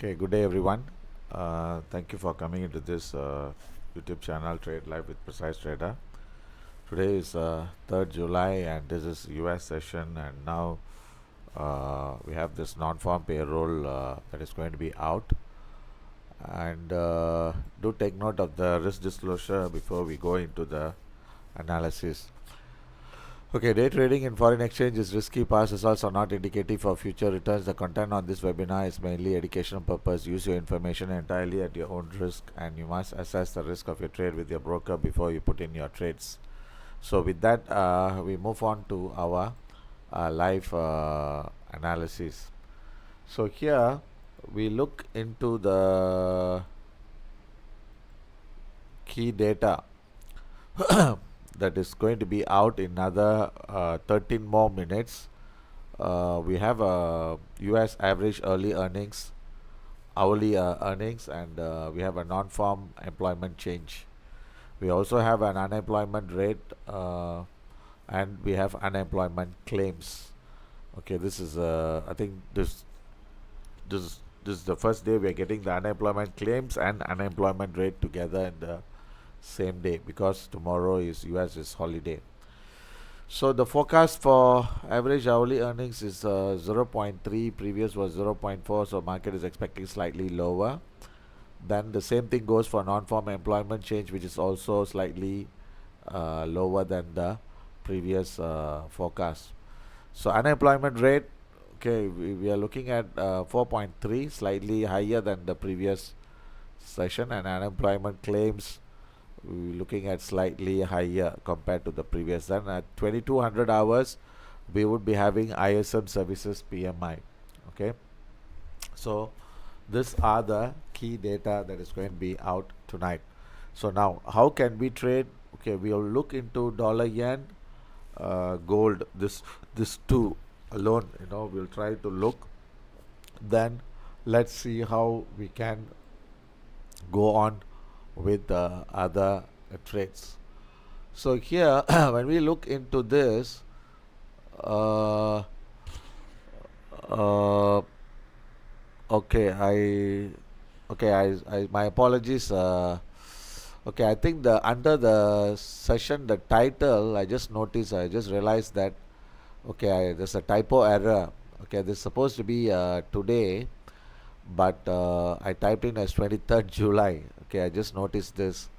Okay, good day everyone. Thank you for coming into this YouTube channel Trade Live with Precise Trader. Today is 3rd July and this is US session, and now we have this non-farm payroll that is going to be out, and do take note of the risk disclosure before we go into the analysis. Okay, day trading in foreign exchange is risky. Past results are not indicative of future returns. The content on this webinar is mainly educational purpose. Use your information entirely at your own risk, and you must assess the risk of your trade with your broker before you put in your trades. So with that, we move on to our live analysis. So here we look into the key data that is going to be out in another 13 more minutes. We have a US average early earnings, hourly earnings, and we have a non-farm employment change. We also have an unemployment rate, and we have unemployment claims. Okay, this is I think this is the first day we are getting the unemployment claims and unemployment rate together in the same day, because tomorrow is US is holiday. So the forecast for average hourly earnings is 0.3, previous was 0.4, so market is expecting slightly lower. Then the same thing goes for non-farm employment change, which is also slightly lower than the previous forecast. So unemployment rate, okay, we are looking at 4.3, slightly higher than the previous session, and unemployment claims we're looking at slightly higher compared to the previous. Then at 2200 hours we would be having ISM services PMI. Okay, so these are the key data that is going to be out tonight. So now how can we trade? Okay, we'll look into dollar yen, gold, this two alone, we'll try to look. Then let's see how we can go on with the other trades. So here when we look into this, uh, okay, my apologies. Okay, I think the under the session, the title, I just realized that okay, there's a typo error. Okay, this is supposed to be today, but I typed in as 23rd July. Okay, I just noticed this.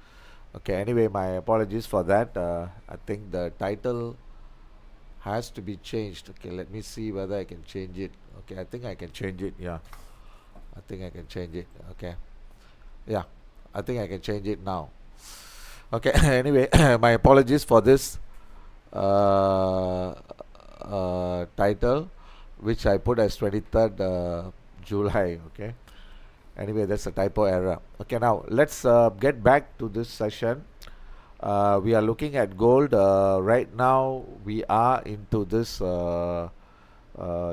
Okay, anyway, my apologies for that. I think the title has to be changed. Okay, let me see whether I can change it. Okay, I think I can change it. Yeah, I think I can change it. Okay, yeah, I think I can change it now. Okay, anyway, my apologies for this title, which I put as 23rd July. Okay, anyway, that's a typo error. Okay, now let's get back to this session. We are looking at gold. Right now we are into this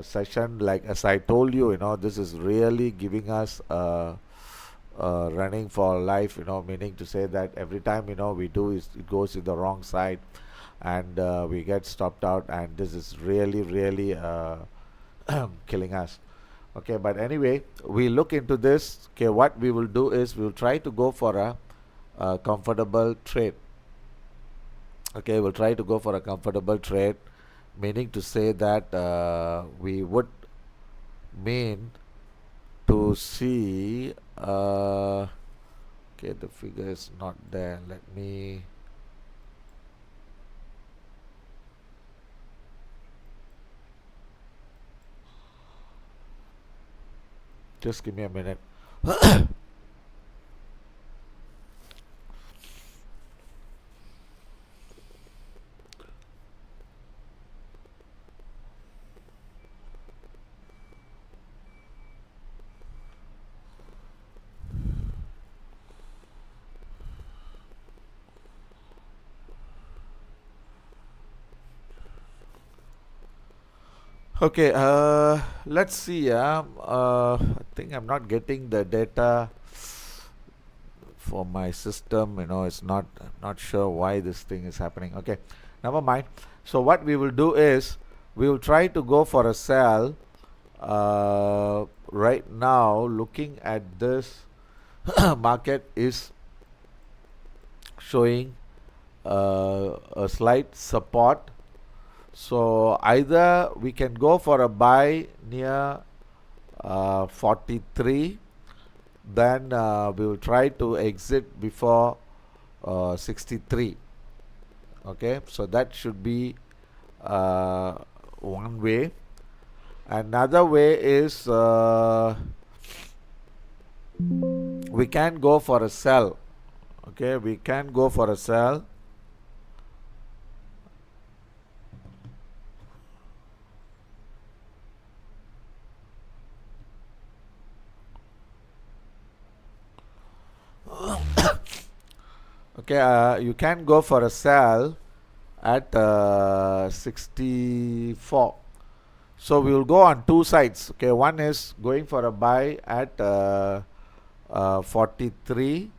session. Like as I told you, this is really giving us running for life, meaning to say that every time we do is it goes in the wrong side, and we get stopped out, and this is really killing us. Okay, but anyway, we look into this. Okay, what we will do is we will try to go for a comfortable trade. Okay, we'll try to go for a comfortable trade, meaning to say that we would mean to see okay, the figure is not there. Let me just give me a minute. Okay, let's see. I think I'm not getting the data for my system. It's not sure why this thing is happening. Okay, never mind. So what we will do is we will try to go for a sell right now, looking at this market is showing a slight support. So either we can go for a buy near 43, then we will try to exit before 63. Okay, so that should be one way. Another way is we can go for a sell. Okay, we can go for a sell. Okay, you can go for a sell at 64. So we will go on two sides. Okay, one is going for a buy at 43,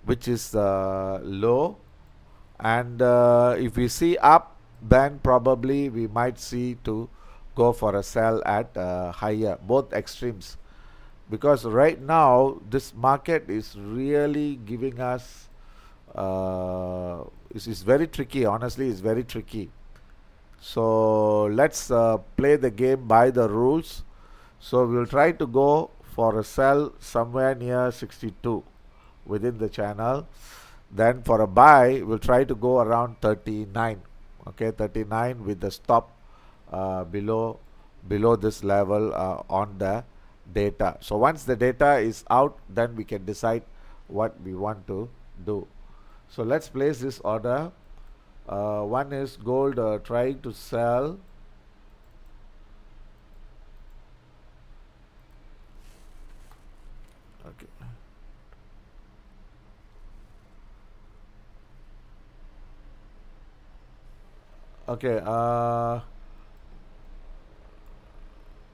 which is low, and if we see up, then probably we might see to go for a sell at higher, both extremes, because right now this market is really giving us it's very tricky. Honestly, it's very tricky. So let's play the game by the rules. So we'll try to go for a sell somewhere near 62 within the channel. Then for a buy, we'll try to go around 39. Okay, 39 with the stop below this level on the data. So once the data is out, then we can decide what we want to do. So let's place this order. One is gold trying to sell. Okay. Okay.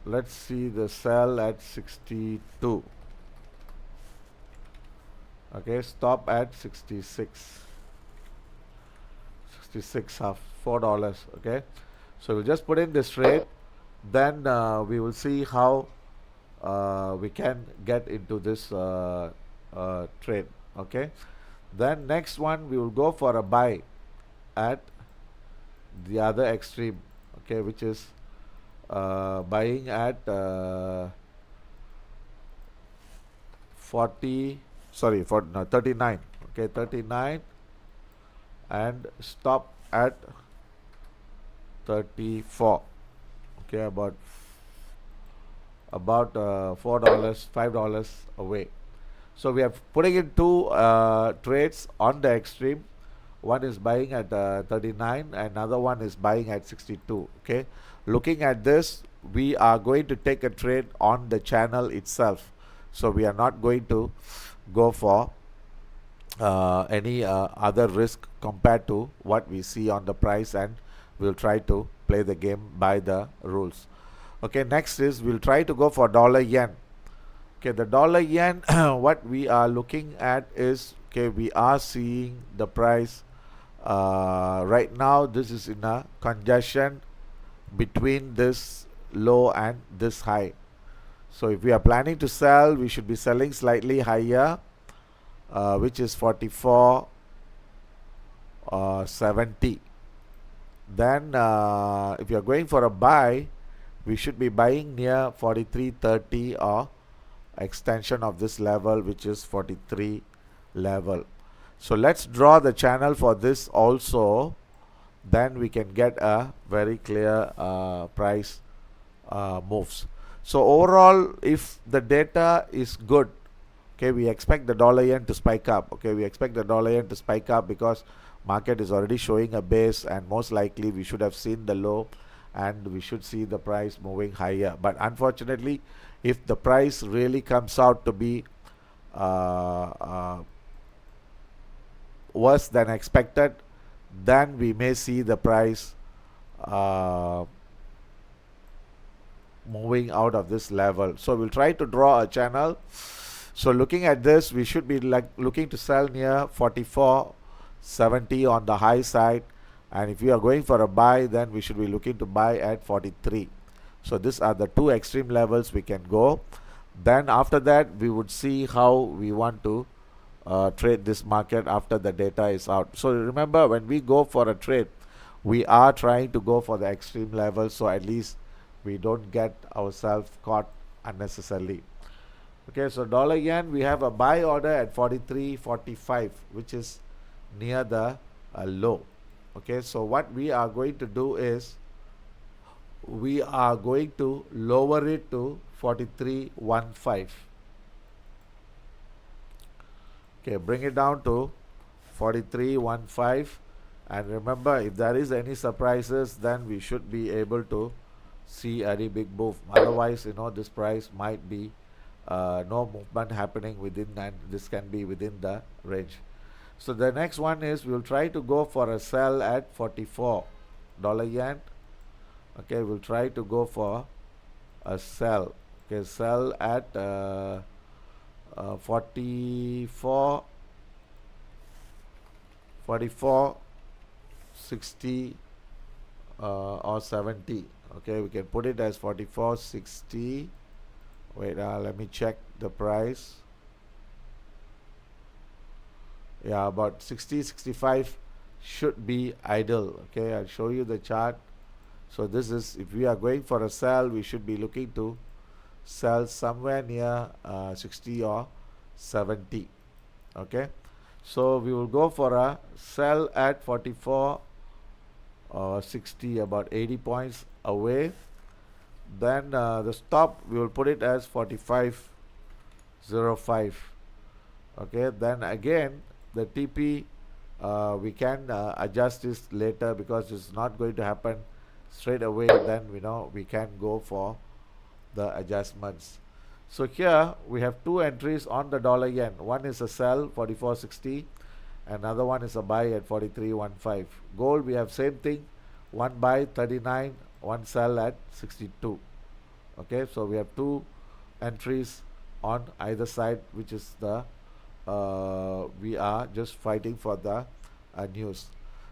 Let's see the sell at 62. Okay, stop at 66. 66 half, $4. Okay, so we'll just put in this trade, then we will see how we can get into this trade. Okay, then next one we will go for a buy at the other extreme. Okay, which is buying at 39. Okay, 39, and stop at 34. Okay, about $4, $5 away. So we are putting in two trades on the extreme. One is buying at 39, another one is buying at 62. Okay, looking at this, we are going to take a trade on the channel itself. So we are not going to go for any other risk compared to what we see on the price, and we'll try to play the game by the rules. Okay, next is we'll try to go for dollar yen. Okay, the dollar yen what we are looking at is, okay, we are seeing the price right now. This is in a congestion between this low and this high. So if we are planning to sell, we should be selling slightly higher, which is 44.70. Then if you are going for a buy, we should be buying near 43.30 or extension of this level, which is 43 level. So let's draw the channel for this also, then we can get a very clear price moves. So overall, if the data is good, okay, we expect the dollar yen to spike up. Okay, we expect the dollar yen to spike up because market is already showing a base, and most likely we should have seen the low and we should see the price moving higher. But unfortunately, if the price really comes out to be worse than expected, then we may see the price moving out of this level. So we'll try to draw a channel. So looking at this, we should be like looking to sell near 44.70 on the high side, and if we are going for a buy, then we should be looking to buy at 43. So these are the two extreme levels we can go. Then after that, we would see how we want to trade this market after the data is out. So remember, when we go for a trade, we are trying to go for the extreme level, so at least we don't get ourselves caught unnecessarily. Okay, so dollar yen, we have a buy order at 43.45, which is near the low. Okay, so what we are going to do is we are going to lower it to 43.15. Okay, bring it down to 43.15, and remember, if there is any surprises, then we should be able to see a very big move. Otherwise, this price might be no movement happening within, and this can be within the range. So the next one is we'll try to go for a sell at 44 dollar yen. Okay, we'll try to go for a sell. Okay, sell at 44 60 or 70. Okay, we can put it as 44.60. Wait, let me check the price. Yeah, about 60-65 should be ideal. Okay, I'll show you the chart. So this is, if we are going for a sell, we should be looking to sell somewhere near 60 or 70. Okay, so we will go for a sell at 44 or 60, about 80 points away. Then the stop, we will put it as 45.05. Okay, then again the TP, we can adjust this later because it's not going to happen straight away. Then we can go for the adjustments. So here we have two entries on the dollar yen. One is a sell 44.60, another one is a buy at 43.15. Gold, we have same thing, one buy 39, one sell at 62. Okay, so we have two entries on either side, which is the we are just fighting for the news.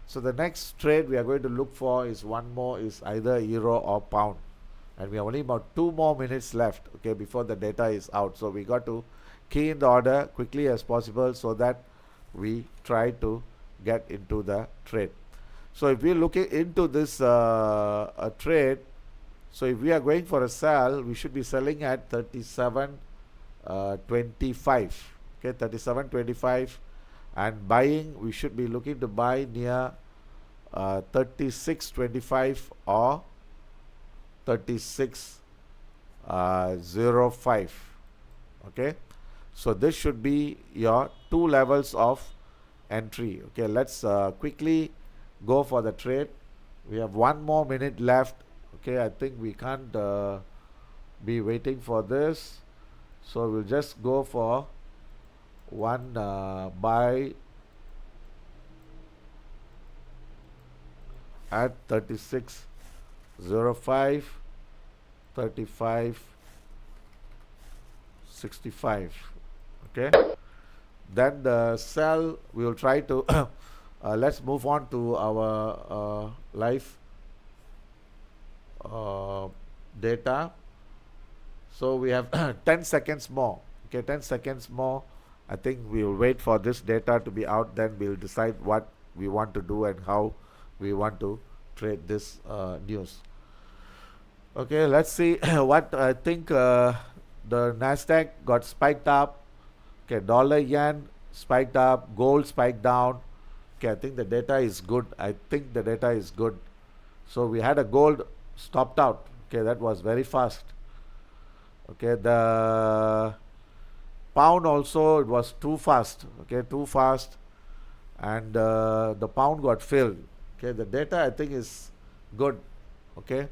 So the next trade we are going to look for is one more, is either euro or pound, and we have only about 2 more minutes left, okay, before the data is out. So we got to key in the order quickly as possible so that we try to get into the trade. So if we look into this a trade, so if we are going for a sell, we should be selling at 37.25. Okay, 37.25, and buying, we should be looking to buy near 36.25 or 36.05. Okay, so this should be your two levels of entry. Okay, let's quickly go for the trade. We have 1 more minute left. Okay, I think we can't be waiting for this, so we'll just go for one buy at 36.05, 35.65. Okay, then the sell, we will try to let's move on to our live data. So we have 10 seconds more. Okay, 10 seconds more. I think we will wait for this data to be out, then we'll decide what we want to do and how we want to trade this news. Okay, let's see what I think. The Nasdaq got spiked up. Okay, dollar yen spiked up, gold spiked down. Okay, I think the data is good. So we had a gold stopped out. Okay, that was very fast. Okay, the pound also, it was too fast. Okay, too fast, and the pound got filled. Okay, the data I think is good. Okay,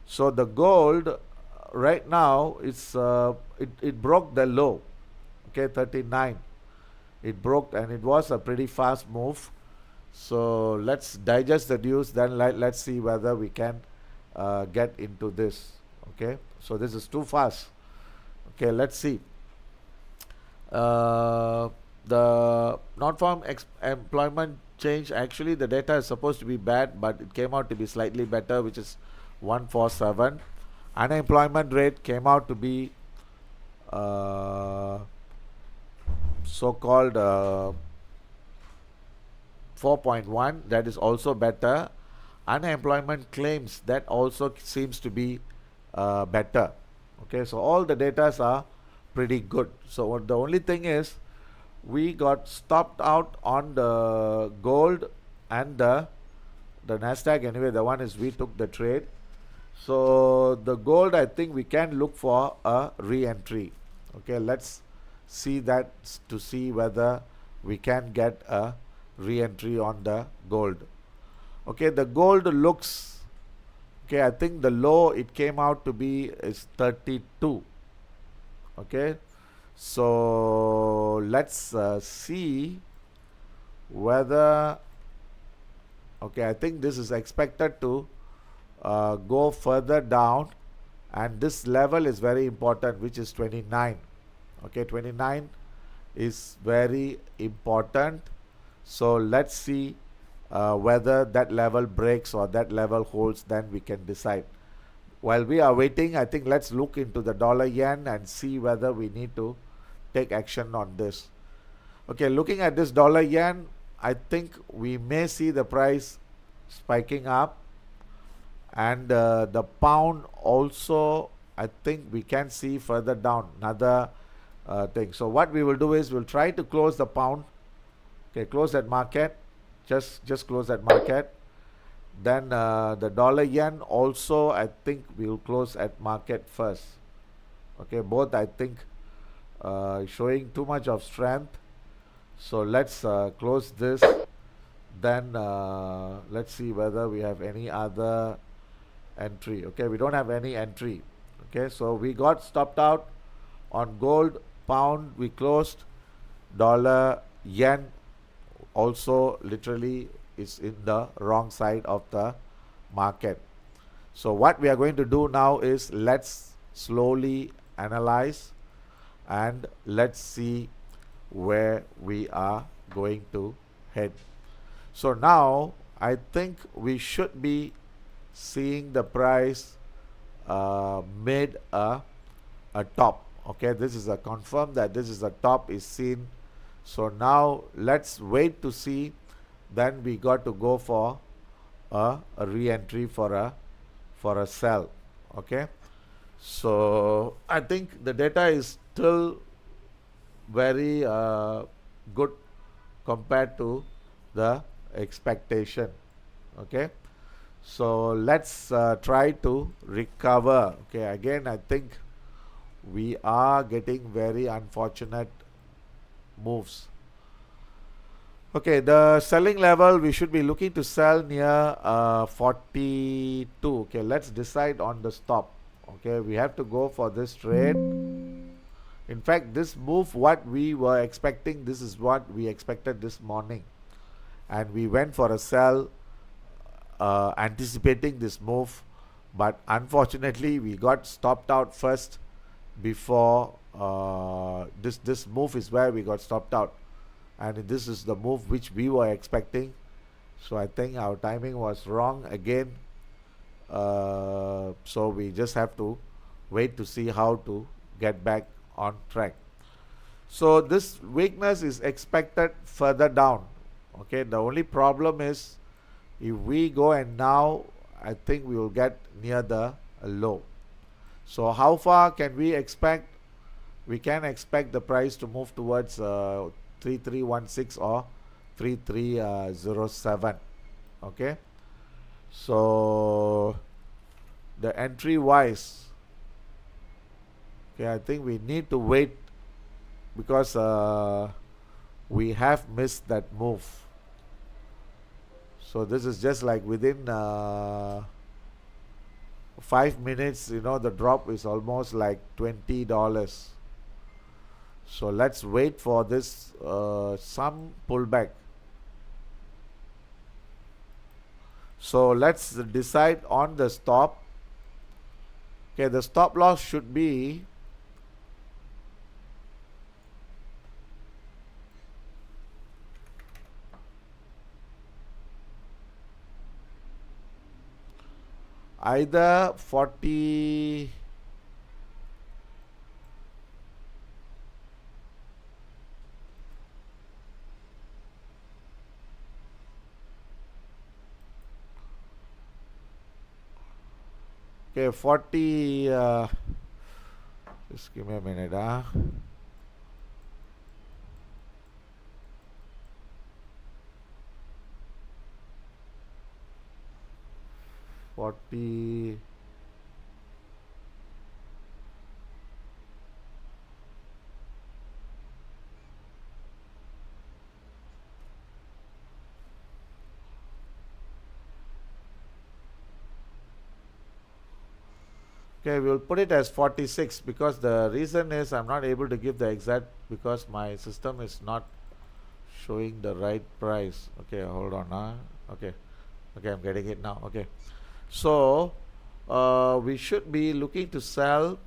so the gold right now, it's it broke the low. Okay, 39 it broke, and it was a pretty fast move. So let's digest the news, then let's see whether we can get into this. Okay, so this is too fast. Okay, let's see. The non-farm employment change, actually the data is supposed to be bad, but it came out to be slightly better, which is 147. Unemployment rate came out to be uh, so-called 4.1. That is also better. Unemployment claims, that also seems to be better. Okay, so all the data are pretty good. So the only thing is we got stopped out on the gold and the Nasdaq. Anyway, the one is we took the trade. So the gold, I think we can look for a re-entry. Okay, let's see that to see whether we can get a re-entry on the gold. Okay, the gold looks, okay, I think the low it came out to be is 32. Okay, so let's see whether, okay, I think this is expected to go further down, and this level is very important, which is 29. Okay, 29 is very important. So let's see whether that level breaks or that level holds, then we can decide. While we are waiting, I think let's look into the dollar yen and see whether we need to take action on this. Okay, looking at this dollar yen, I think we may see the price spiking up, and the pound also, I think we can see further down another thing. So what we will do is we'll try to close the pound. Okay, close that market, just close that market. Then the dollar yen also, I think we'll close at market first. Okay, both I think showing too much of strength. So let's close this. Then let's see whether we have any other entry. Okay, we don't have any entry. Okay, so we got stopped out on gold, pound we closed, dollar, yen also literally is in the wrong side of the market. So what we are going to do now is let's slowly analyze and let's see where we are going to head. So now I think we should be seeing the price made a top. Okay, this is a confirm that this is a top is seen. So now let's wait to see. Then we got to go for a re-entry for a sell. Okay, so I think the data is still very good compared to the expectation. Okay, so let's try to recover. Okay, again I think we are getting very unfortunate moves. Okay, the selling level we should be looking to sell near 42. Okay, let's decide on the stop. Okay, we have to go for this trade. In fact, this move, what we were expecting, this is what we expected this morning, and we went for a sell anticipating this move, but unfortunately we got stopped out first before this move is where we got stopped out, and this is the move which we were expecting. So I think our timing was wrong again, so we just have to wait to see how to get back on track. So this weakness is expected further down. Okay, the only problem is if we go and now I think we will get near the low. So how far can we expect? We can expect the price to move towards 3316 or 3307. Okay, so the entry wise, okay, I think we need to wait because we have missed that move. So this is just like within 5 minutes, you know, the drop is almost like $20. So let's wait for this some pullback. So let's decide on the stop. Okay, the stop loss should be either 40. Okay, 40. Just give me a minute. 40. Okay, we will put it as 46 because the reason is I'm not able to give the exact because my system is not showing the right price. Okay, hold on. Okay, okay, I'm getting it now. Okay, so we should be looking to sell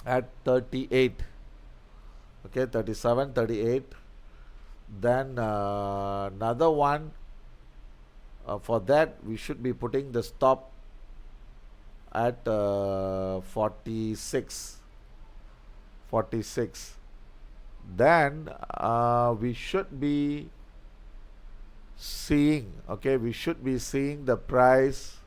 at 38. Okay, 37, 38. Then another one for that we should be putting the stop at 46. 46. Then we should be seeing, okay, we should be seeing the price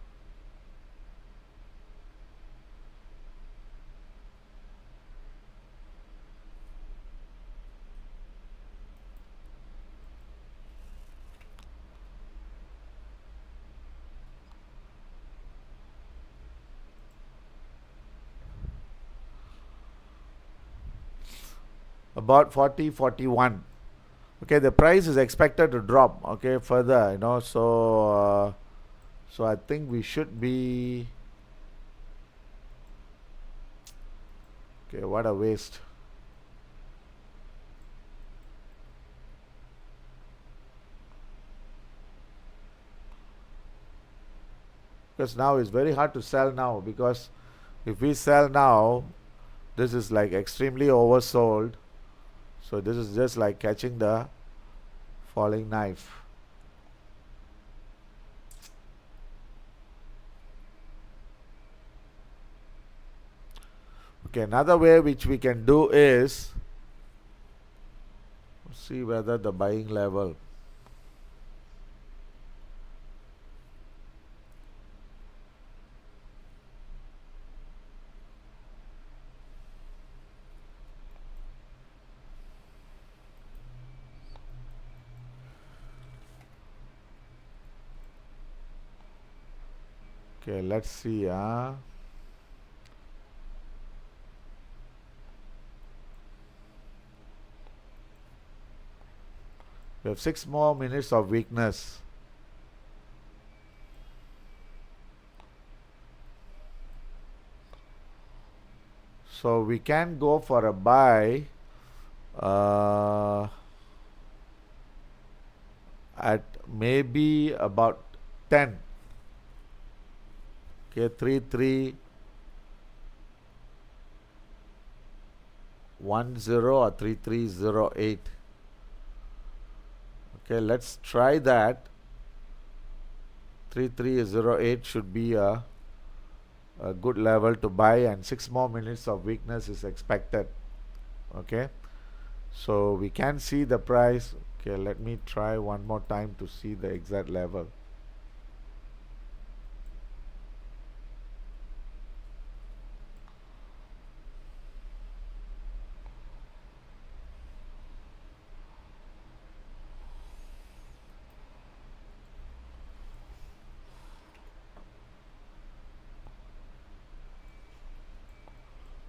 about 40, 41. Okay, the price is expected to drop, okay, further, so I think we should be, okay, what a waste. Because now it's very hard to sell now, because if we sell now, this is like extremely oversold. So this is just like catching the falling knife. Okay, another way which we can do is see whether the buying level. Okay, let's see. We have 6 more minutes of weakness. So we can go for a buy at maybe about 10. Okay, 3310 or 3308. Okay, let's try that. 3308 should be a good level to buy, and 6 more minutes of weakness is expected. Okay, so we can see the price. Okay, let me try one more time to see the exact level.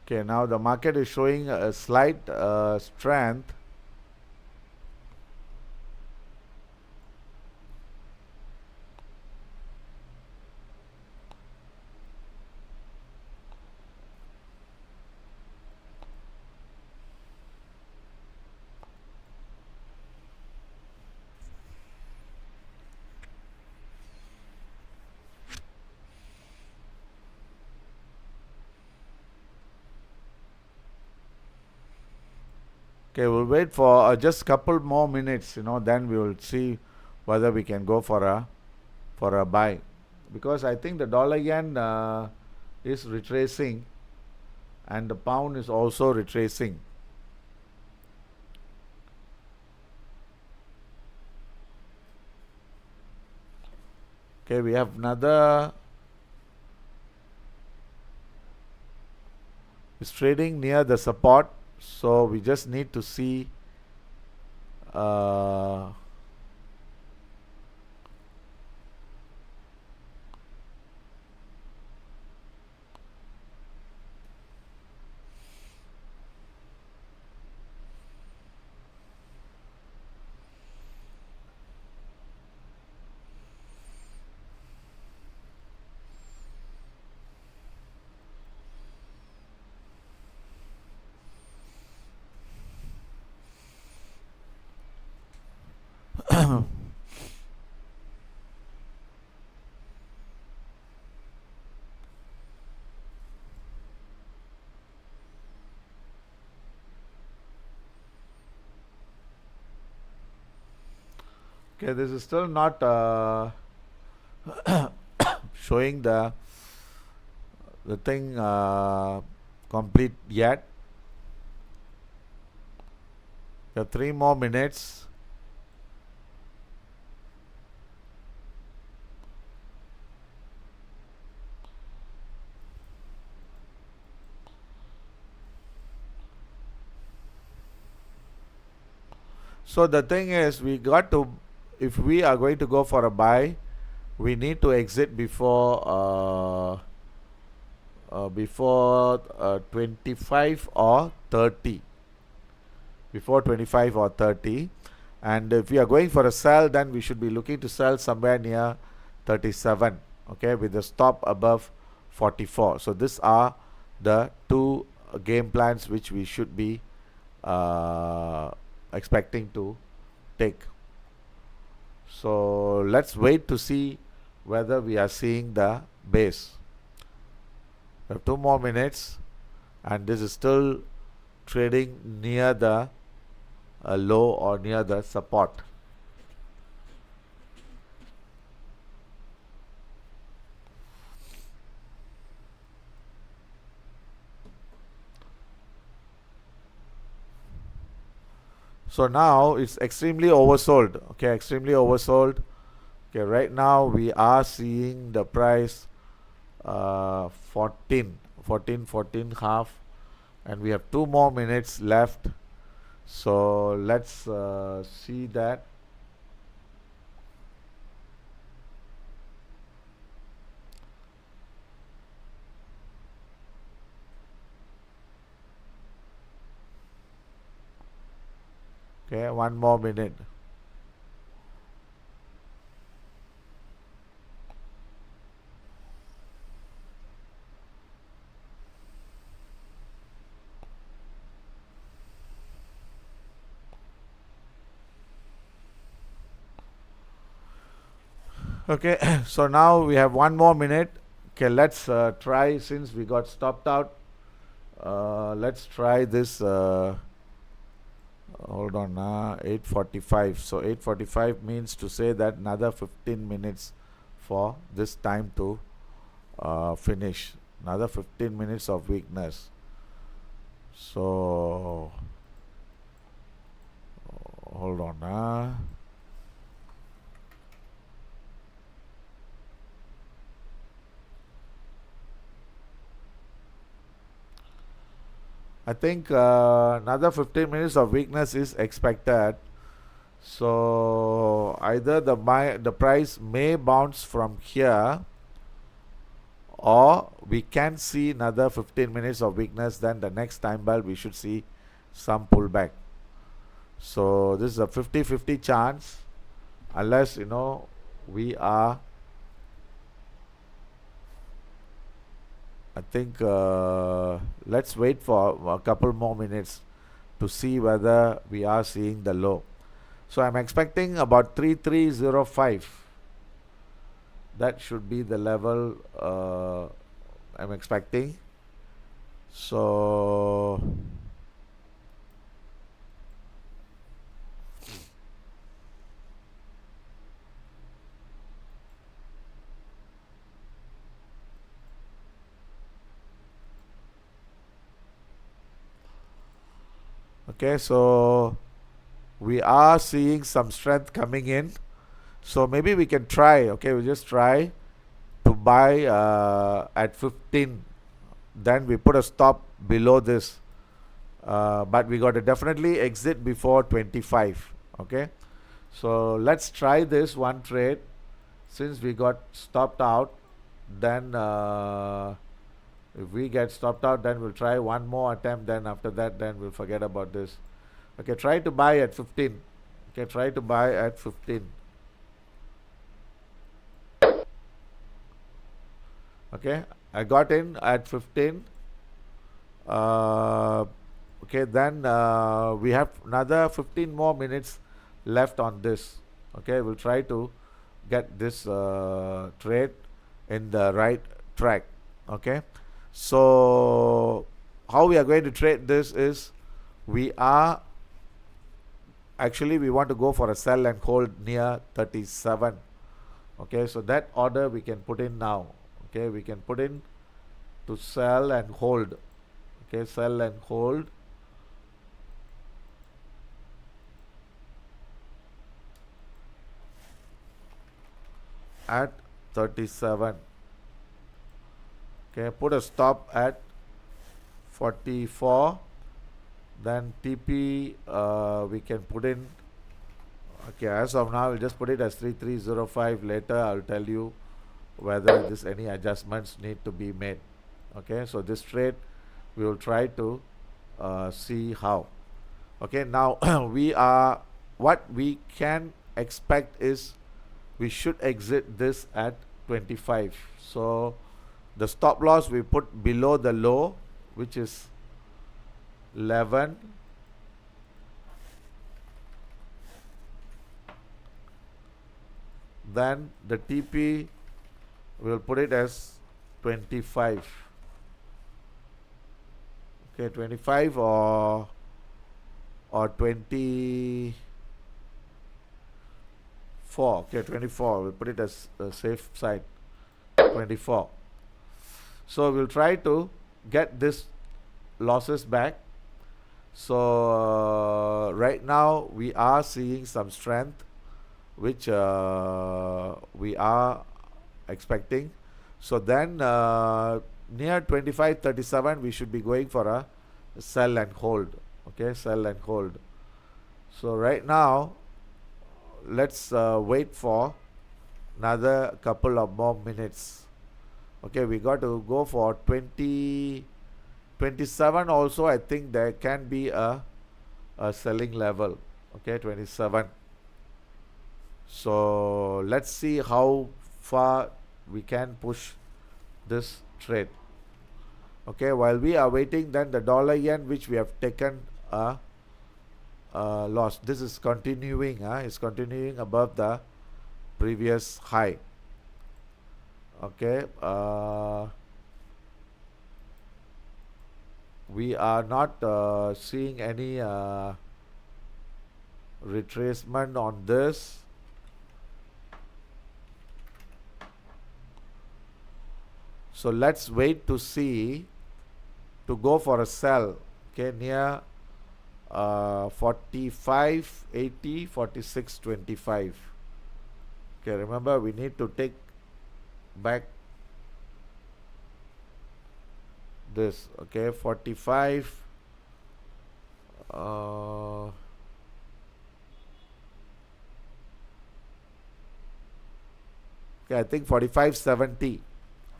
Okay, now the market is showing a slight strength. Okay, we'll wait for just couple more minutes, then we will see whether we can go for a buy. because I think the dollar yen is retracing and the pound is also retracing. Okay, we have another. It's trading near the support, so we just need to see uh, okay, this is still not showing the thing complete yet. We have 3 more minutes. So the thing is, we got to, if we are going to go for a buy, we need to exit before 25 or 30. Before 25 or 30. And if we are going for a sell, then we should be looking to sell somewhere near 37. Okay, with the stop above 44. So these are the two game plans which we should be expecting to take. So let's wait to see whether we are seeing the base. We have 2 more minutes, and this is still trading near the low or near the support. So now it's extremely oversold. Okay, extremely oversold. Okay, right now we are seeing the price 14 half, and we have 2 more minutes left. So let's see that. Okay, 1 more minute. Okay, so now we have 1 more minute. Okay, let's try, since we got stopped out. Let's try this. Hold on, 8:45. So 8:45 means to say that another 15 minutes for this time to finish. Another 15 minutes of weakness. So hold on. I think another 15 minutes of weakness is expected. So either the price may bounce from here, or we can see another 15 minutes of weakness. Then the next time bell we should see some pullback. So this is a 50-50 chance, unless we are, I think let's wait for a couple more minutes to see whether we are seeing the low. So I'm expecting about 3305. That should be the level I'm expecting. So Okay, so we are seeing some strength coming in. So maybe we can try. Okay, we just try to buy at 15. Then we put a stop below this. But we got to definitely exit before 25. Okay, so let's try this one trade. Since we got stopped out, then if we get stopped out, then we'll try one more attempt. Then after that, then we'll forget about this. Okay, try to buy at 15. Okay, try to buy at 15. Okay, I got in at 15. Okay, then we have another 15 more minutes left on this. Okay, we'll try to get this trade in the right track. Okay, so how we are going to trade this is we want to go for a sell and hold near 37. Okay, so that order we can put in now. Okay, we can put in to sell and hold. Okay, sell and hold at 37. Okay, put a stop at 44. Then TP we can put in. Okay, as of now we'll just put it as 3305. Later I'll tell you whether this any adjustments need to be made. Okay, so this trade we will try to see how. Okay, now what we can expect is we should exit this at 25. So the stop loss we put below the low, which is 11. Then the TP we'll put it as 25. Okay, 25 or 24. Okay, 24. We'll put it as a safe side. 24. So we'll try to get this losses back. So right now we are seeing some strength, which we are expecting. So then near 25.37 we should be going for a sell and hold. Okay, sell and hold. So right now let's wait for another couple of more minutes. Okay, we got to go for 27 also. I think there can be a selling level. Okay, 27. So let's see how far we can push this trade. Okay, while we are waiting, then the dollar yen, which we have taken a loss, this is continuing. It's continuing above the previous high. Okay, we are not seeing any retracement on this. So let's wait to see to go for a sell. Okay, near 45.80, 46.25. Okay, remember we need to take back this. Okay, 45. Okay, I think 45.70.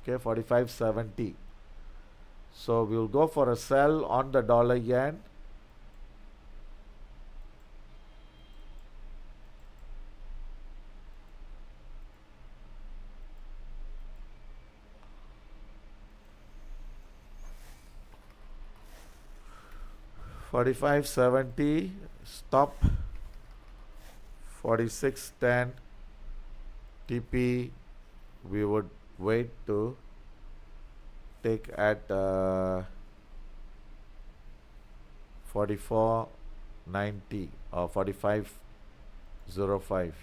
Okay, 45.70. So we'll go for a sell on the dollar yen. $45.70 stop. 46.10 TP we would wait to take at 44.90 or 45.05.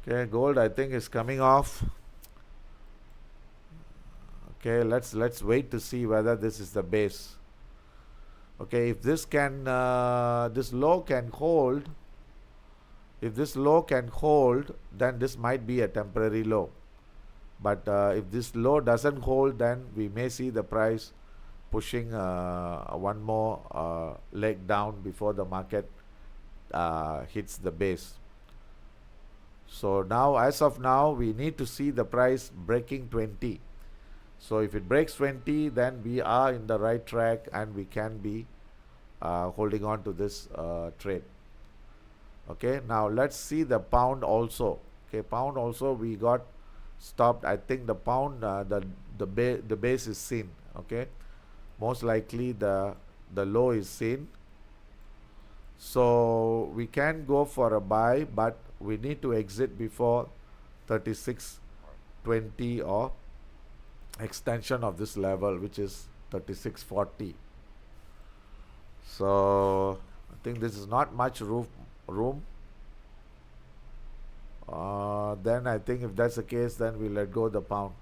Okay, gold I think is coming off. Okay, let's wait to see whether this is the base. Okay, if this can this low can hold, if this low can hold, then this might be a temporary low. But if this low doesn't hold, then we may see the price pushing one more leg down before the market hits the base. So now, as of now, we need to see the price breaking 20. So if it breaks 20, then we are in the right track and we can be holding on to this trade. Okay, now let's see the pound also. Okay, pound also we got stopped. I think the pound the base is seen. Okay, most likely the low is seen. So we can go for a buy, but we need to exit before 36.20 or extension of this level, which is 36.40. So I think this is not much room. Then I think if that's the case, then we let go the pound.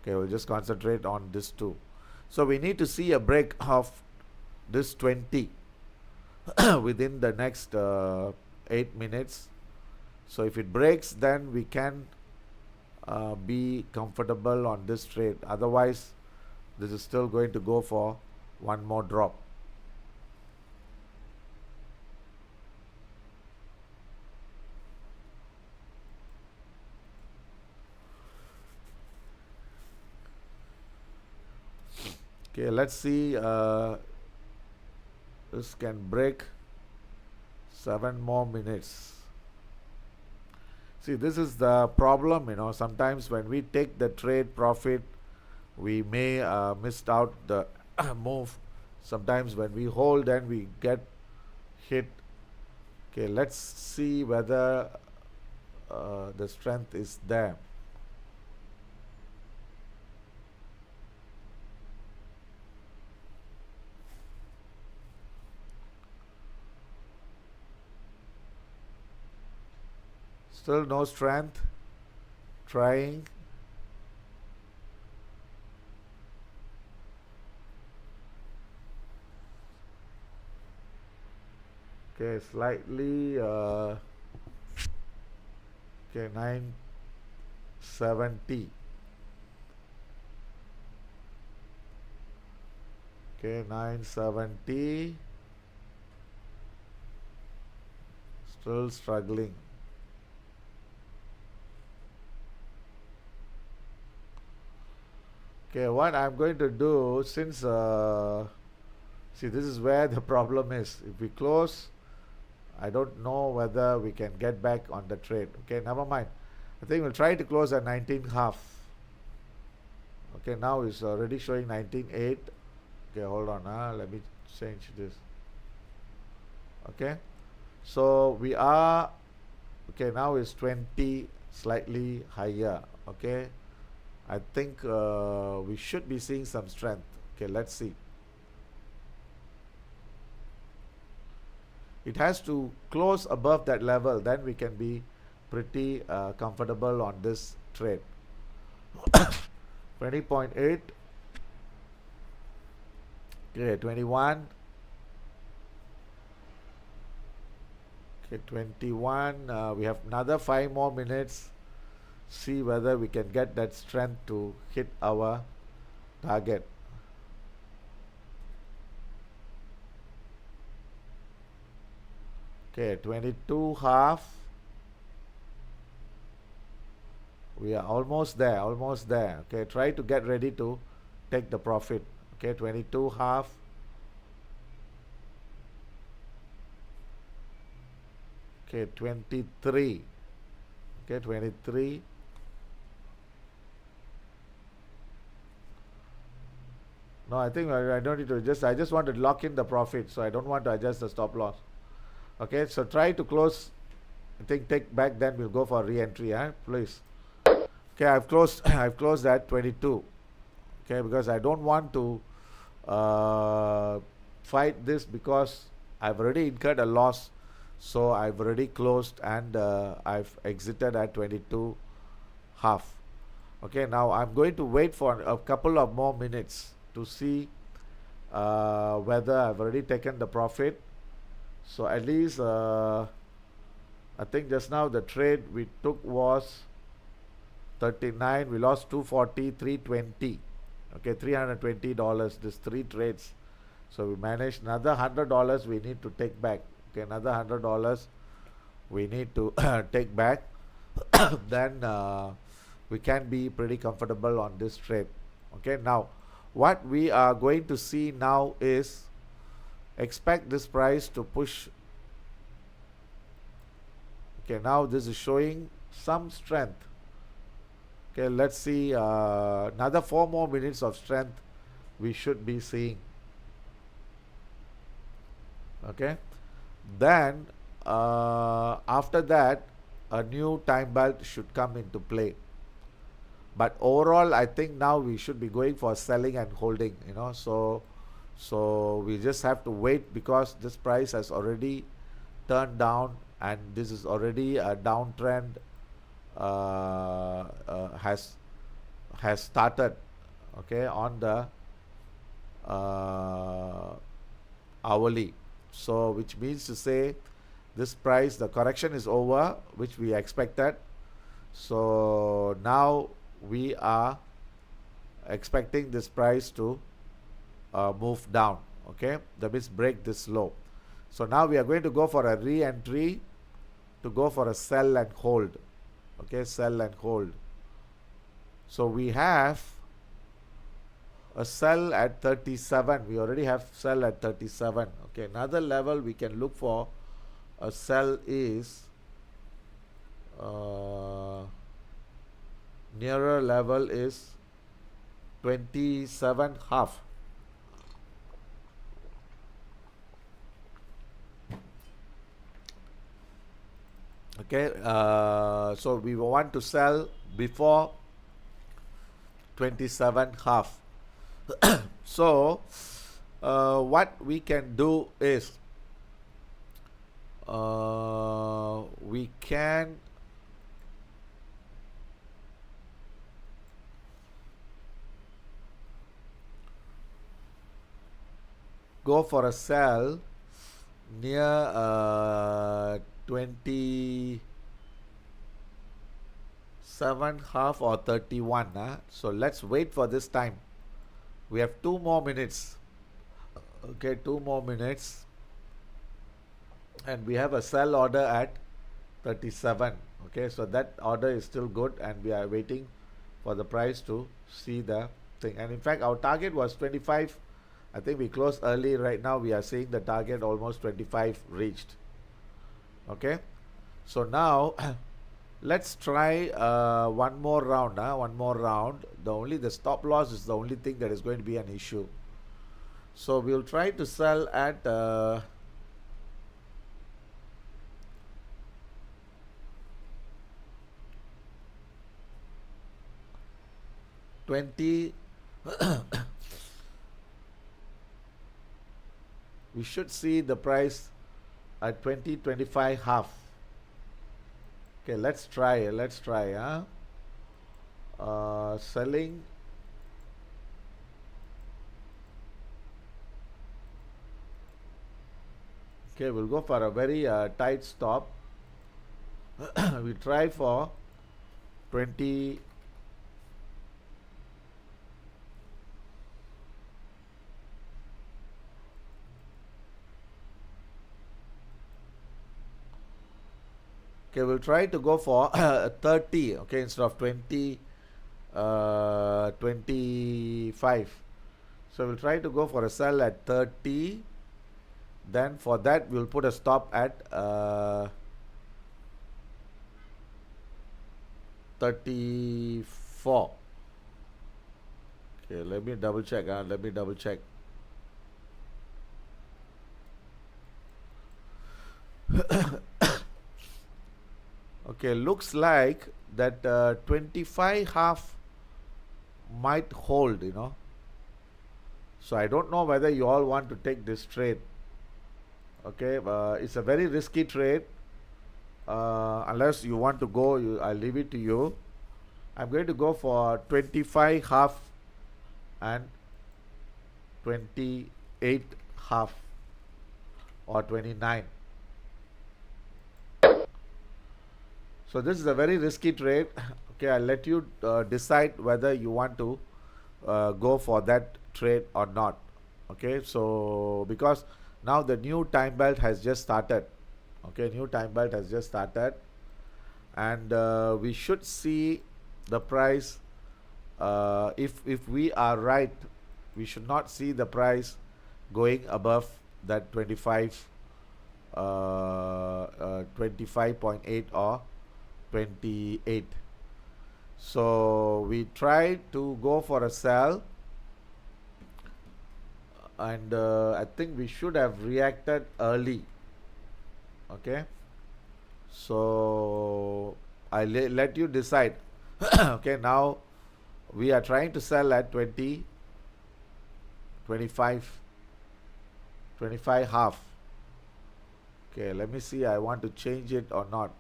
Okay, we'll just concentrate on this too. So we need to see a break of this 20 within the next 8 minutes. So if it breaks, then we can be comfortable on this trade. Otherwise, this is still going to go for one more drop. Okay, let's see. This can break 7 more minutes. See, this is the problem, sometimes when we take the trade profit, we may miss out the move. Sometimes when we hold, then we get hit. Okay, let's see whether the strength is there. Still no strength. Trying. Okay, slightly. Okay, 970. Okay, 970. Still struggling. Okay, what I'm going to do, since see, this is where the problem is. If we close, I don't know whether we can get back on the trade. Okay, never mind. I think we'll try to close at 19.5. Okay, now it's already showing 19.8. Okay, hold on. Let me change this. Okay, so we are, okay, now it's 20, slightly higher. Okay, I think we should be seeing some strength. Okay, let's see. It has to close above that level, then we can be pretty comfortable on this trade. 20.8. Okay, 21. Okay, 21. We have another 5 more minutes. See whether we can get that strength to hit our target. Okay, 22 half. We are almost there, almost there. Okay, try to get ready to take the profit. Okay, 22 half. Okay, 23. Okay, 23. No, I think I don't need to adjust. I just want to lock in the profit, so I don't want to adjust the stop loss. Okay, so try to close. I think take back, then we'll go for re-entry, please. Okay, I've closed I've closed at 22. Okay, because I don't want to fight this, because I've already incurred a loss. So I've already closed and I've exited at 22 half. Okay, now I'm going to wait for a couple of more minutes to see whether I've already taken the profit. So at least I think just now the trade we took was 39. We lost 240, 320. Okay, $320. This 3 trades. So we managed another $100 we need to take back. Okay, another $100 we need to take back. Then we can be pretty comfortable on this trade. Okay, now what we are going to see now is expect this price to push. Okay, now this is showing some strength. Okay, let's see another 4 more minutes of strength we should be seeing. Okay, then after that a new time belt should come into play. But overall I think now we should be going for selling and holding, so we just have to wait because this price has already turned down and this is already a downtrend has started, okay, on the hourly. So which means to say this price, the correction is over, which we expected. So now we are expecting this price to move down. Okay, that means break this low. So now we are going to go for a re-entry to go for a sell and hold. Okay, sell and hold. So we have a sell at 37. We already have sell at 37. Okay, another level we can look for a sell is nearer level is 27 half. Okay, so we want to sell before 27 half. So what we can do is we can go for a sell near 27 half or 31. So let's wait for this time. We have 2 more minutes. Okay, 2 more minutes. And we have a sell order at 37. Okay, so that order is still good and we are waiting for the price to see the thing. And in fact, our target was 25. I think we closed early. Right now we are seeing the target almost 25 reached. Okay, so now let's try one more round. One more round. The stop loss is the only thing that is going to be an issue. So we'll try to sell at 20. We should see the price at 20-25 half. Okay, let's try. Selling. Okay, we'll go for a very tight stop. We try for 20. Okay, we'll try to go for 30. Okay, instead of 20, 25. So we'll try to go for a sell at 30. Then for that we'll put a stop at 34. Okay, let me double check. Okay, looks like that 25 half might hold, So I don't know whether you all want to take this trade. Okay, it's a very risky trade. Unless you want to go, I'll leave it to you. I'm going to go for 25 half and 28 half or 29. So this is a very risky trade. Okay, I'll let you decide whether you want to go for that trade or not. Okay, so because now the new time belt has just started. Okay, new time belt has just started, and we should see the price. If we are right, we should not see the price going above that 25.8 or 28. So we try to go for a sell, and I think we should have reacted early. Okay, so I let you decide. Okay, now we are trying to sell at 20, 25, 25 half. Okay, let me see, I want to change it or not.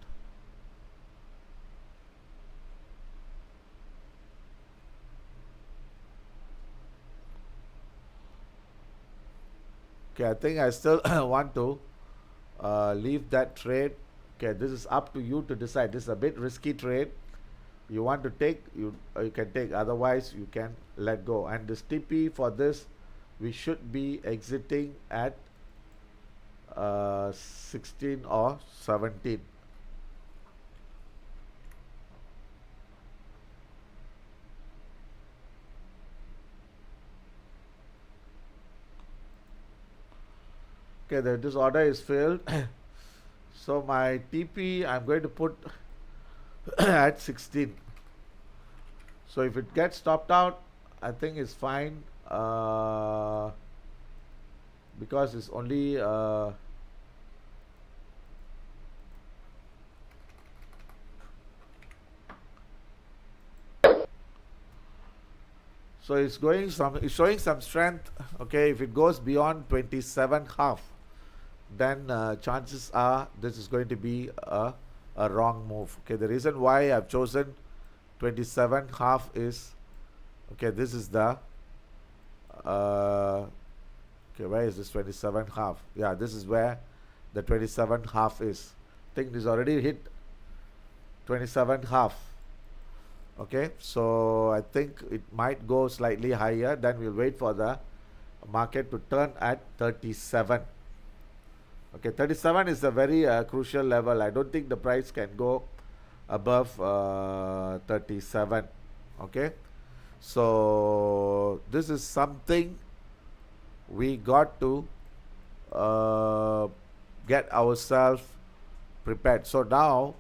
Okay, I think I still want to leave that trade. Okay, this is up to you to decide. This is a bit risky trade. You want to take, you can take, otherwise you can let go. And this TP for this, we should be exiting at 16 or 17. Okay, this order is filled. So my TP I'm going to put at 16. So if it gets stopped out, I think it's fine, because it's only so it's showing some strength. Okay, if it goes beyond 27 half, then chances are this is going to be a wrong move. Okay, the reason why I've chosen 27 half is, okay, this is the okay, where is this 27 half? Yeah, this is where the 27 half is. I think this already hit 27 half. Okay, so I think it might go slightly higher. Then we'll wait for the market to turn at 37. Okay, 37 is a very crucial level. I don't think the price can go above 37. Okay, so this is something we got to get ourselves prepared. So now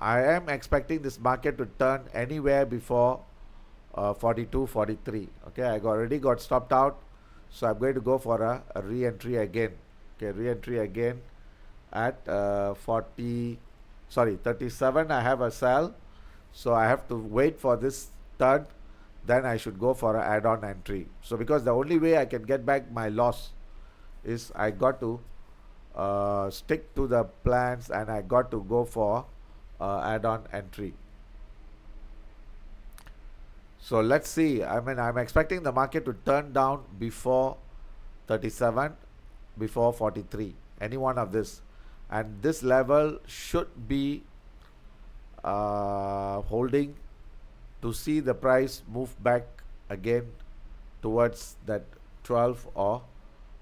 I am expecting this market to turn anywhere before 42, 43. Okay, I already got stopped out, so I'm going to go for a re-entry again. Okay, re-entry again at 37. I have a sell, so I have to wait for this turn, then I should go for an add-on entry. So because the only way I can get back my loss is I got to stick to the plans, and I got to go for add-on entry. So let's see. I mean, I'm expecting the market to turn down before 37, before 43, any one of this, and this level should be holding to see the price move back again towards that 12 or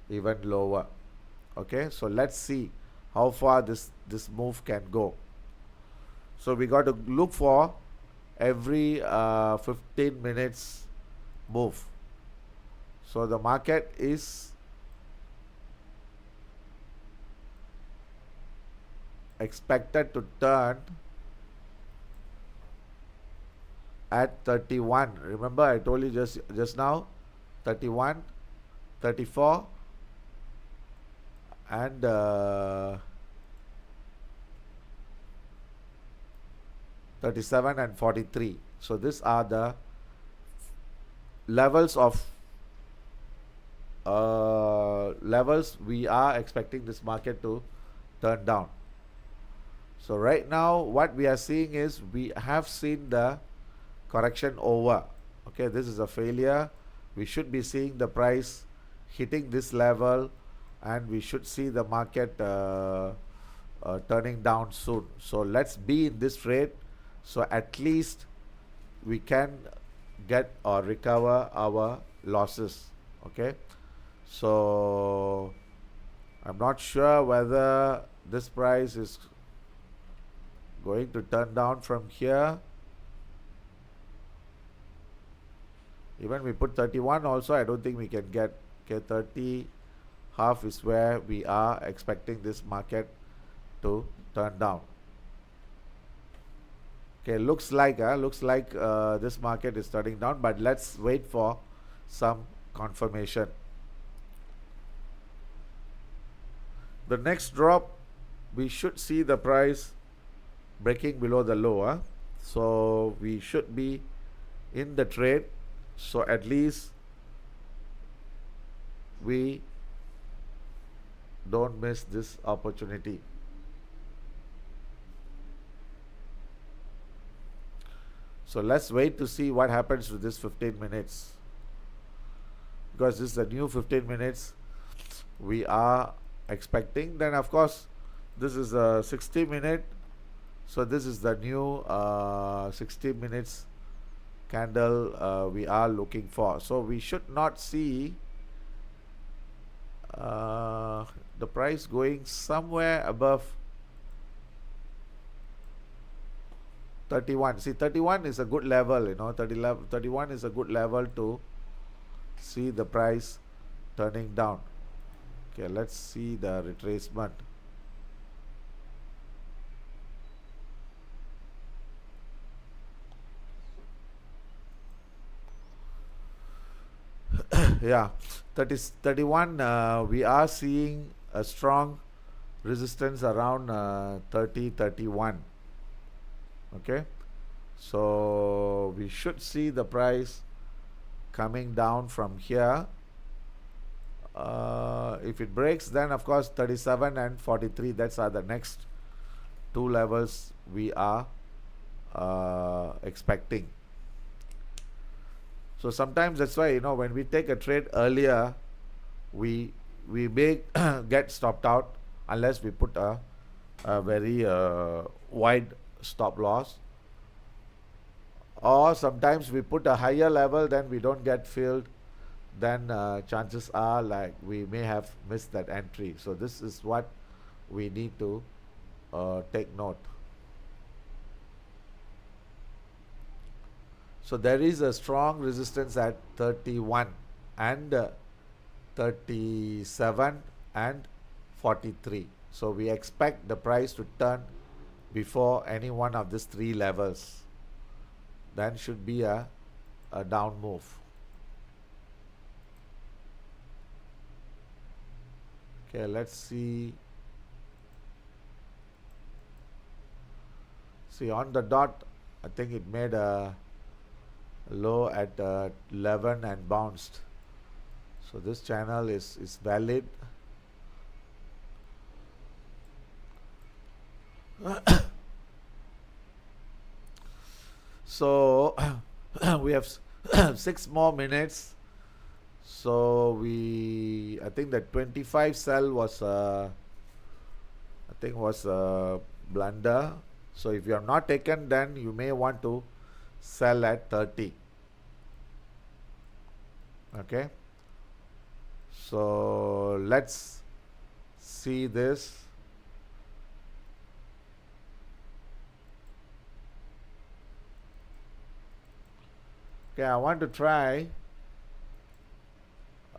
even lower. Okay, so let's see how far this move can go. So we got to look for every 15 minutes move. So the market is expected to turn at 31. Remember, I told you just now, 31, 34, and 37 and 43. So these are the levels of levels we are expecting this market to turn down. So right now what we are seeing is we have seen the correction over. Okay, this is a failure. We should be seeing the price hitting this level, and we should see the market turning down soon. So let's be in this trade, so at least we can get or recover our losses. Okay, so I'm not sure whether this price is going to turn down from here. Even we put 31 also, I don't think we can get. Okay, 30 half is where we are expecting this market to turn down. Okay, looks like this market is turning down, but let's wait for some confirmation. The next drop, we should see the price breaking below the low. So we should be in the trade, so at least we don't miss this opportunity. So let's wait to see what happens to this 15 minutes, because this is the new 15 minutes we are expecting. Then of course this is a 60-minute, so this is the new 60 minutes candle we are looking for. So we should not see the price going somewhere above 31. See, 31 is a good level, 31 is a good level to see the price turning down. Okay, let's see the retracement. Yeah, 31 we are seeing a strong resistance around 31. Okay, so we should see the price coming down from here. If it breaks, then of course 37 and 43, that's are the next two levels we are expecting. So sometimes that's why, when we take a trade earlier, we may get stopped out unless we put a very wide stop loss, or sometimes we put a higher level, then we don't get filled, then chances are like we may have missed that entry. So this is what we need to take note. So there is a strong resistance at 31 and 37 and 43. So we expect the price to turn before any one of these three levels. Then should be a down move. Okay, let's see. See, on the dot, I think it made a low at 11 and bounced. So this channel is valid. So we have 6 more minutes. So I think that 25 sell was a blunder. So if you have not taken, then you may want to sell at 30. Okay, so let's see this. Okay, I want to try.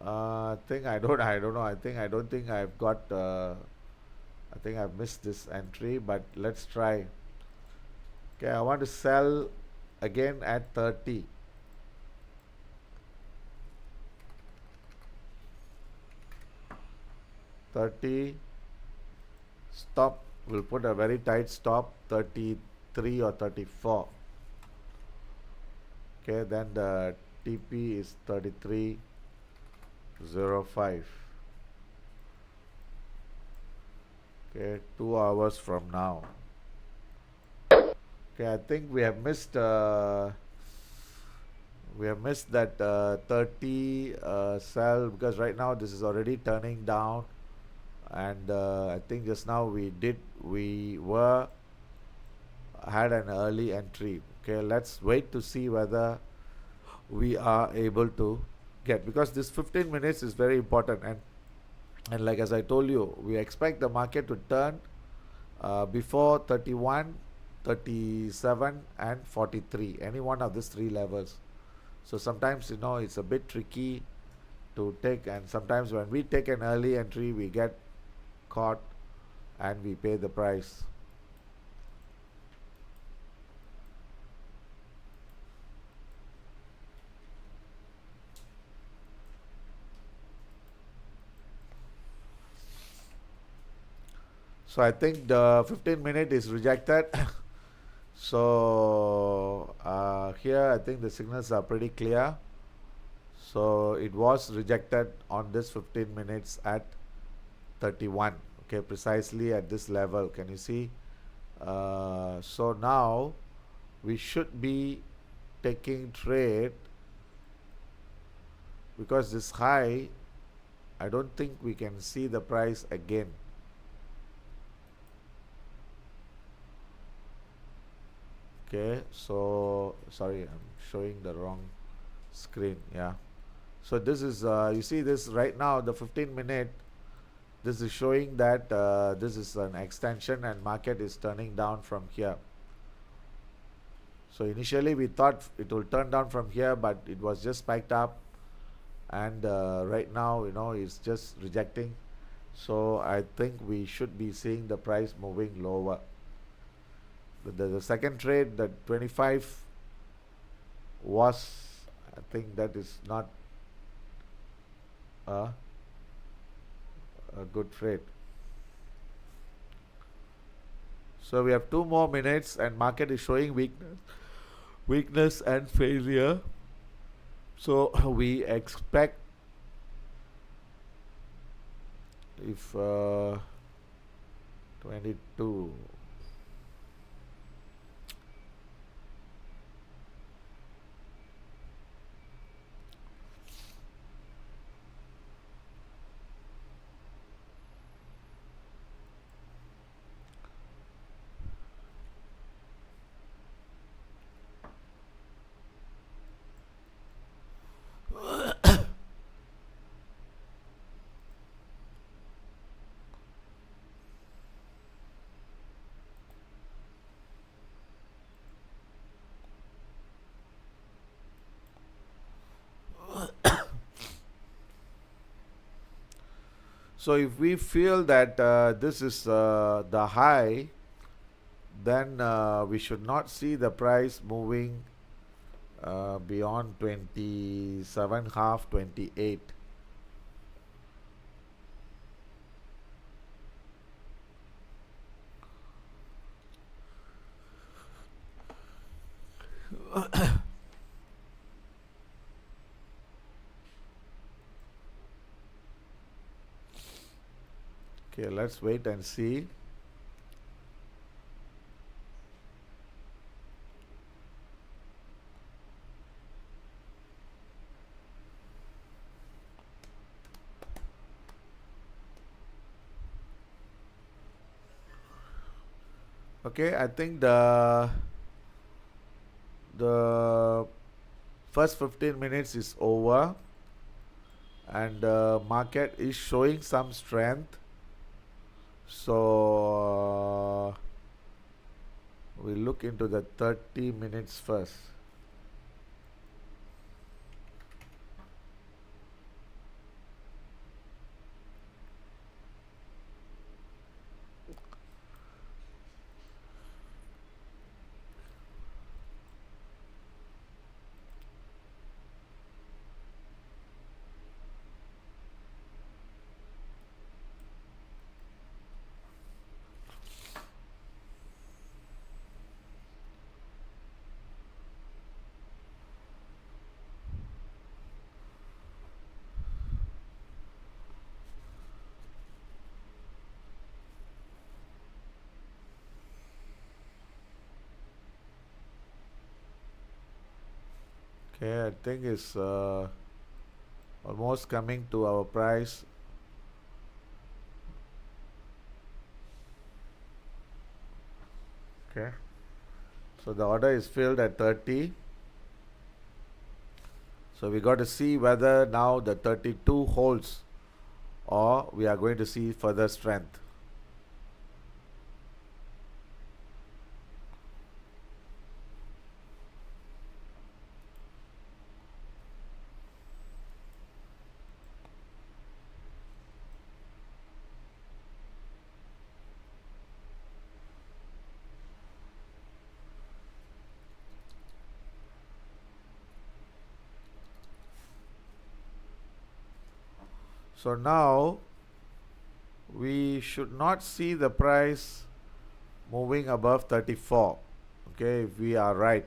I think I don't know. I don't think I've got. I think I've missed this entry, but let's try. Okay, I want to sell again at 30. Stop. We'll put a very tight stop, 33 or 34. Okay, then the TP is 33.05. Okay, 2 hours from now. Okay, I think we have missed that 30 sell, because right now this is already turning down, and I think just now we were had an early entry. Okay, let's wait to see whether we are able to get, because this 15 minutes is very important, and like as I told you, we expect the market to turn before 31, 37, and 43, any one of these three levels. So sometimes it's a bit tricky to take, and sometimes when we take an early entry we get caught and we pay the price. So I think the 15 minute is rejected. So here I think the signals are pretty clear. So it was rejected on this 15 minutes at 31. Okay, precisely at this level. Can you see? So now we should be taking trade, because this high, I don't think we can see the price again. Okay, so sorry, I'm showing the wrong screen. Yeah, so this is you see this right now, the 15 minute, this is showing that this is an extension and market is turning down from here. So initially we thought it will turn down from here, but it was just spiked up, and right now it's just rejecting. So I think we should be seeing the price moving lower. The second trade, the 25, was, I think that is not a, a good trade. So we have 2 more minutes and market is showing weakness and failure. So we expect, if 22, so if we feel that this is the high, then we should not see the price moving beyond 27 half, 28. Okay, let's wait and see. Okay, I think the first 15 minutes is over, and the market is showing some strength. So we look into the 30 minutes first. Okay, I think it's almost coming to our price. Okay, so the order is filled at 30. So we got to see whether now the 32 holds or we are going to see further strength. So now we should not see the price moving above 34. Okay, if we are right,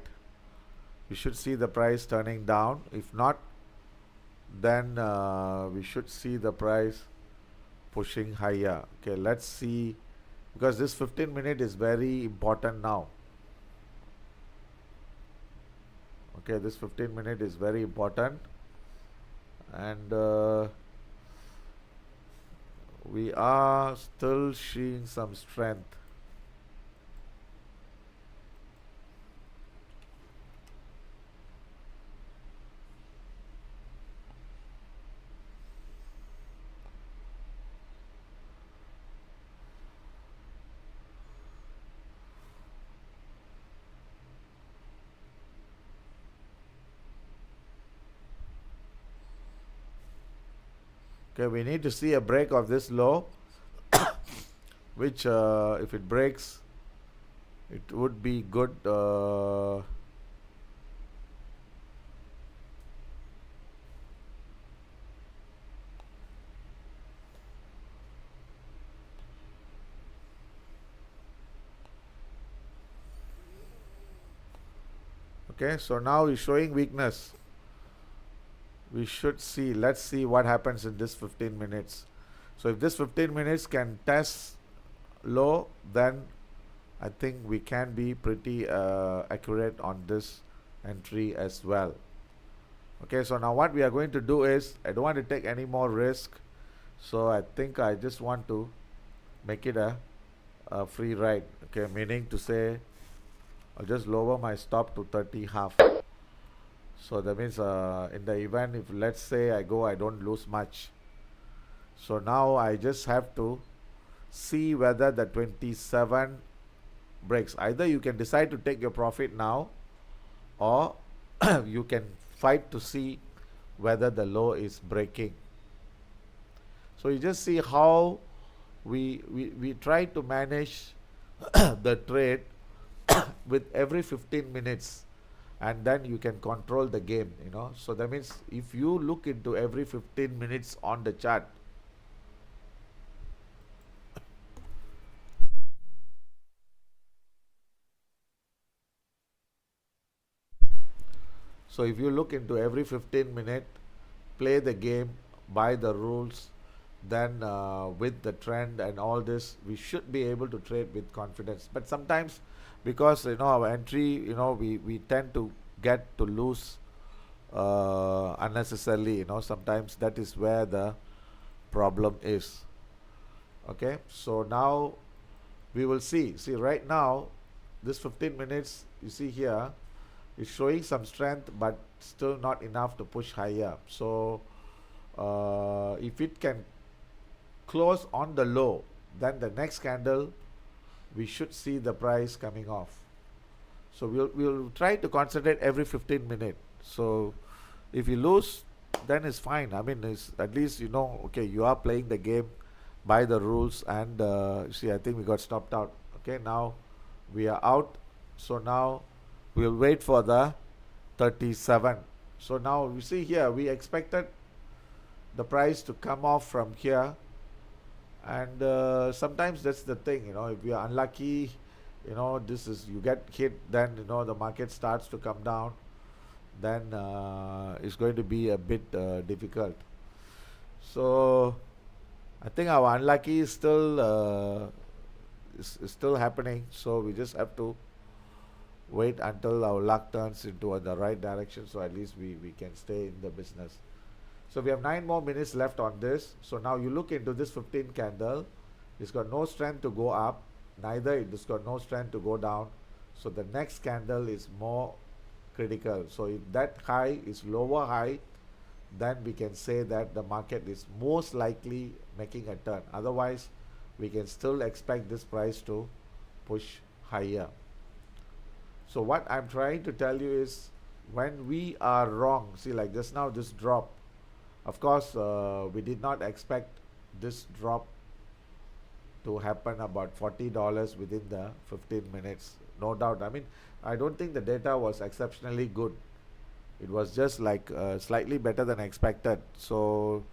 we should see the price turning down. If not, then we should see the price pushing higher. Okay, let's see, because this 15 minute is very important now. Okay, this 15 minute is very important, and we are still seeing some strength. Okay, we need to see a break of this low, which if it breaks, it would be good. Okay, so now it's showing weakness. We should see, let's see what happens in this 15 minutes. So if this 15 minutes can test low, then I think we can be pretty accurate on this entry as well. Okay, so now what we are going to do is, I don't want to take any more risk, so I think I just want to make it a free ride. Okay, meaning to say I'll just lower my stop to 30 half. So that means in the event, if let's say I go, I don't lose much. So now I just have to see whether the 27 breaks. Either you can decide to take your profit now, or you can fight to see whether the low is breaking. So you just see how we try to manage the trade with every 15 minutes, and then you can control the game, you know. So that means if you look into every 15 minutes on the chart, so if you look into every 15 minute, play the game by the rules, then with the trend and all this, we should be able to trade with confidence. But sometimes, because you know our entry, you know, we tend to get to lose unnecessarily, you know. Sometimes that is where the problem is. Okay, so now we will see right now this 15 minutes, you see here, is showing some strength, but still not enough to push higher. So if it can close on the low, then the next candle we should see the price coming off. So we'll try to concentrate every 15 minutes. So if you lose, then it's fine. I mean, it's at least, you know, okay, you are playing the game by the rules. And see, I think we got stopped out. Okay, now we are out. So now we'll wait for the 37. So now you see here, we expected the price to come off from here, and sometimes that's the thing, you know, if you are unlucky, you know, this is, you get hit, then you know the market starts to come down, then it's going to be a bit difficult. So I think our unlucky is still is still happening, so we just have to wait until our luck turns into the right direction, so at least we can stay in the business. So we have 9 more minutes left on this. So now you look into this 15 candle. It's got no strength to go up, neither it's got no strength to go down. So the next candle is more critical. So if that high is lower high, then we can say that the market is most likely making a turn. Otherwise, we can still expect this price to push higher. So what I'm trying to tell you is, when we are wrong, see, like just now this drop, of course we did not expect this drop to happen about $40 within the 15 minutes, no doubt. I mean, I don't think the data was exceptionally good. It was just like slightly better than expected. So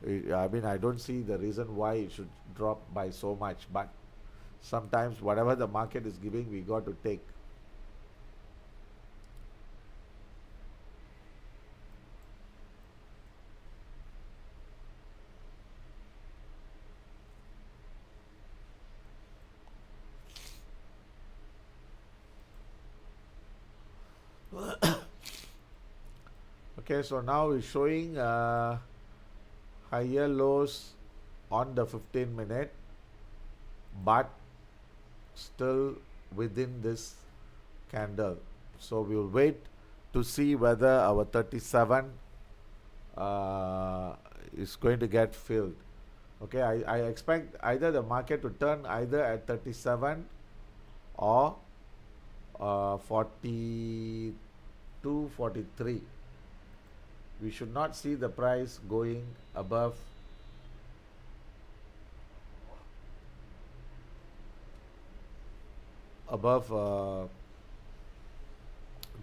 I mean, I don't see the reason why it should drop by so much. But sometimes whatever the market is giving, we got to take. Okay, so now it's showing higher lows on the 15 minute, but still within this candle. So we'll wait to see whether our 37 is going to get filled. Okay, I expect either the market to turn either at 37 or 42, 43. We should not see the price going above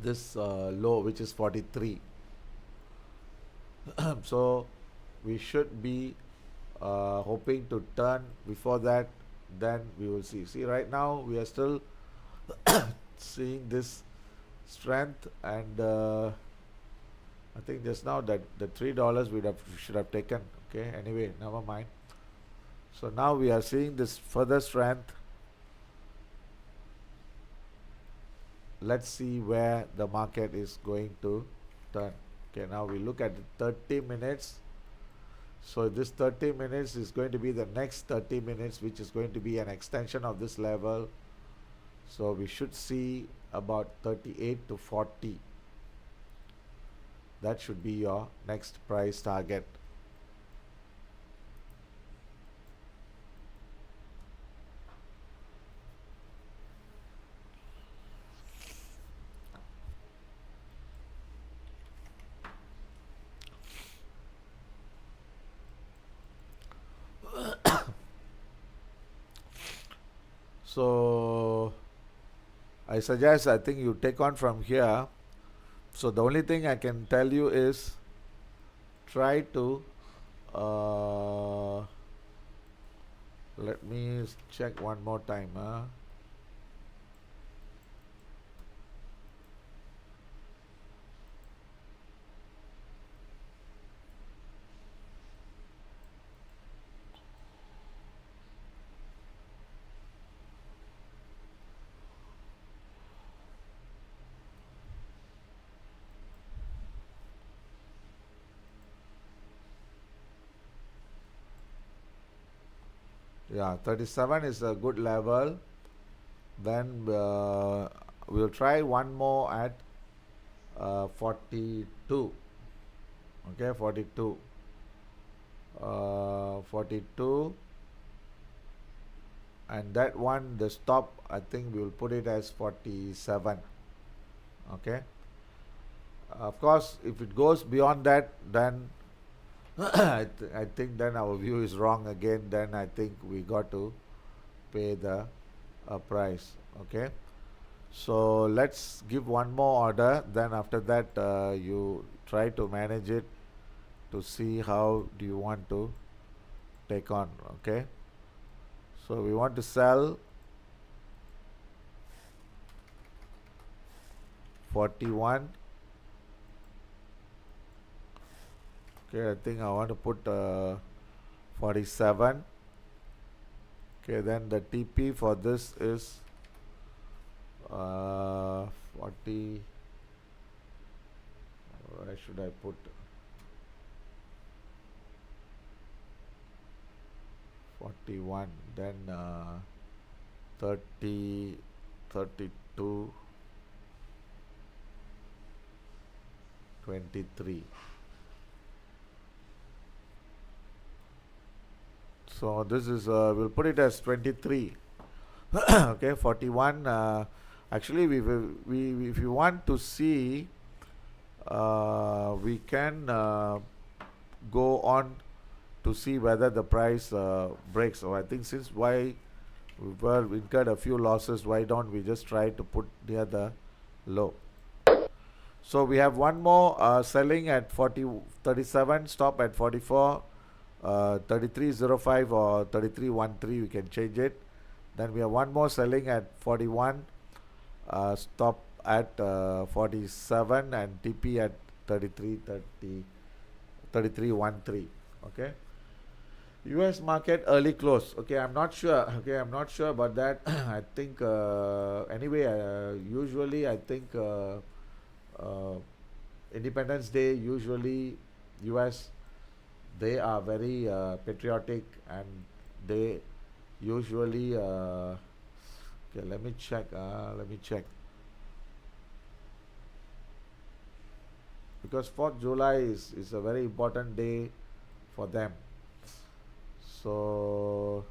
this low, which is 43. So we should be hoping to turn before that. Then we will see right now we are still seeing this strength, and I think just now that the $3 we should have taken. Okay, anyway, never mind. So now we are seeing this further strength. Let's see where the market is going to turn. Okay, now we look at the 30 minutes. So this 30 minutes is going to be the next 30 minutes, which is going to be an extension of this level. So we should see about 38 to 40. That should be your next price target. So I suggest, I think you take on from here. So the only thing I can tell you is, try to let me check one more time. Yeah, 37 is a good level. Then we'll try one more at 42. Okay, 42. 42, and that one, the stop, I think we will put it as 47. Okay, of course if it goes beyond that, then I think then our view is wrong again. Then I think we got to pay the price. Okay, so let's give one more order, then after that you try to manage it to see how do you want to take on. Okay, so we want to sell 41. Okay, I think I want to put 47. Okay, then the TP for this is 40, where should I put 41, then 30, 32, 23. So this is we'll put it as 23. Okay, 41. Actually, we if you want to see, we can go on to see whether the price breaks. So I think since we incurred a few losses, why don't we just try to put near the low? So we have one more selling at 37, stop at 44, 33.05 or 33.13, we can change it. Then we have one more selling at 41, stop at 47, and TP at 33.13. Okay. US market early close. Okay, I'm not sure. Okay, I'm not sure about that. I think anyway. Usually, I think uh, Independence Day. Usually, US, they are very patriotic, and they usually. Okay, let me check. Let me check. Because 4th July is a very important day for them. So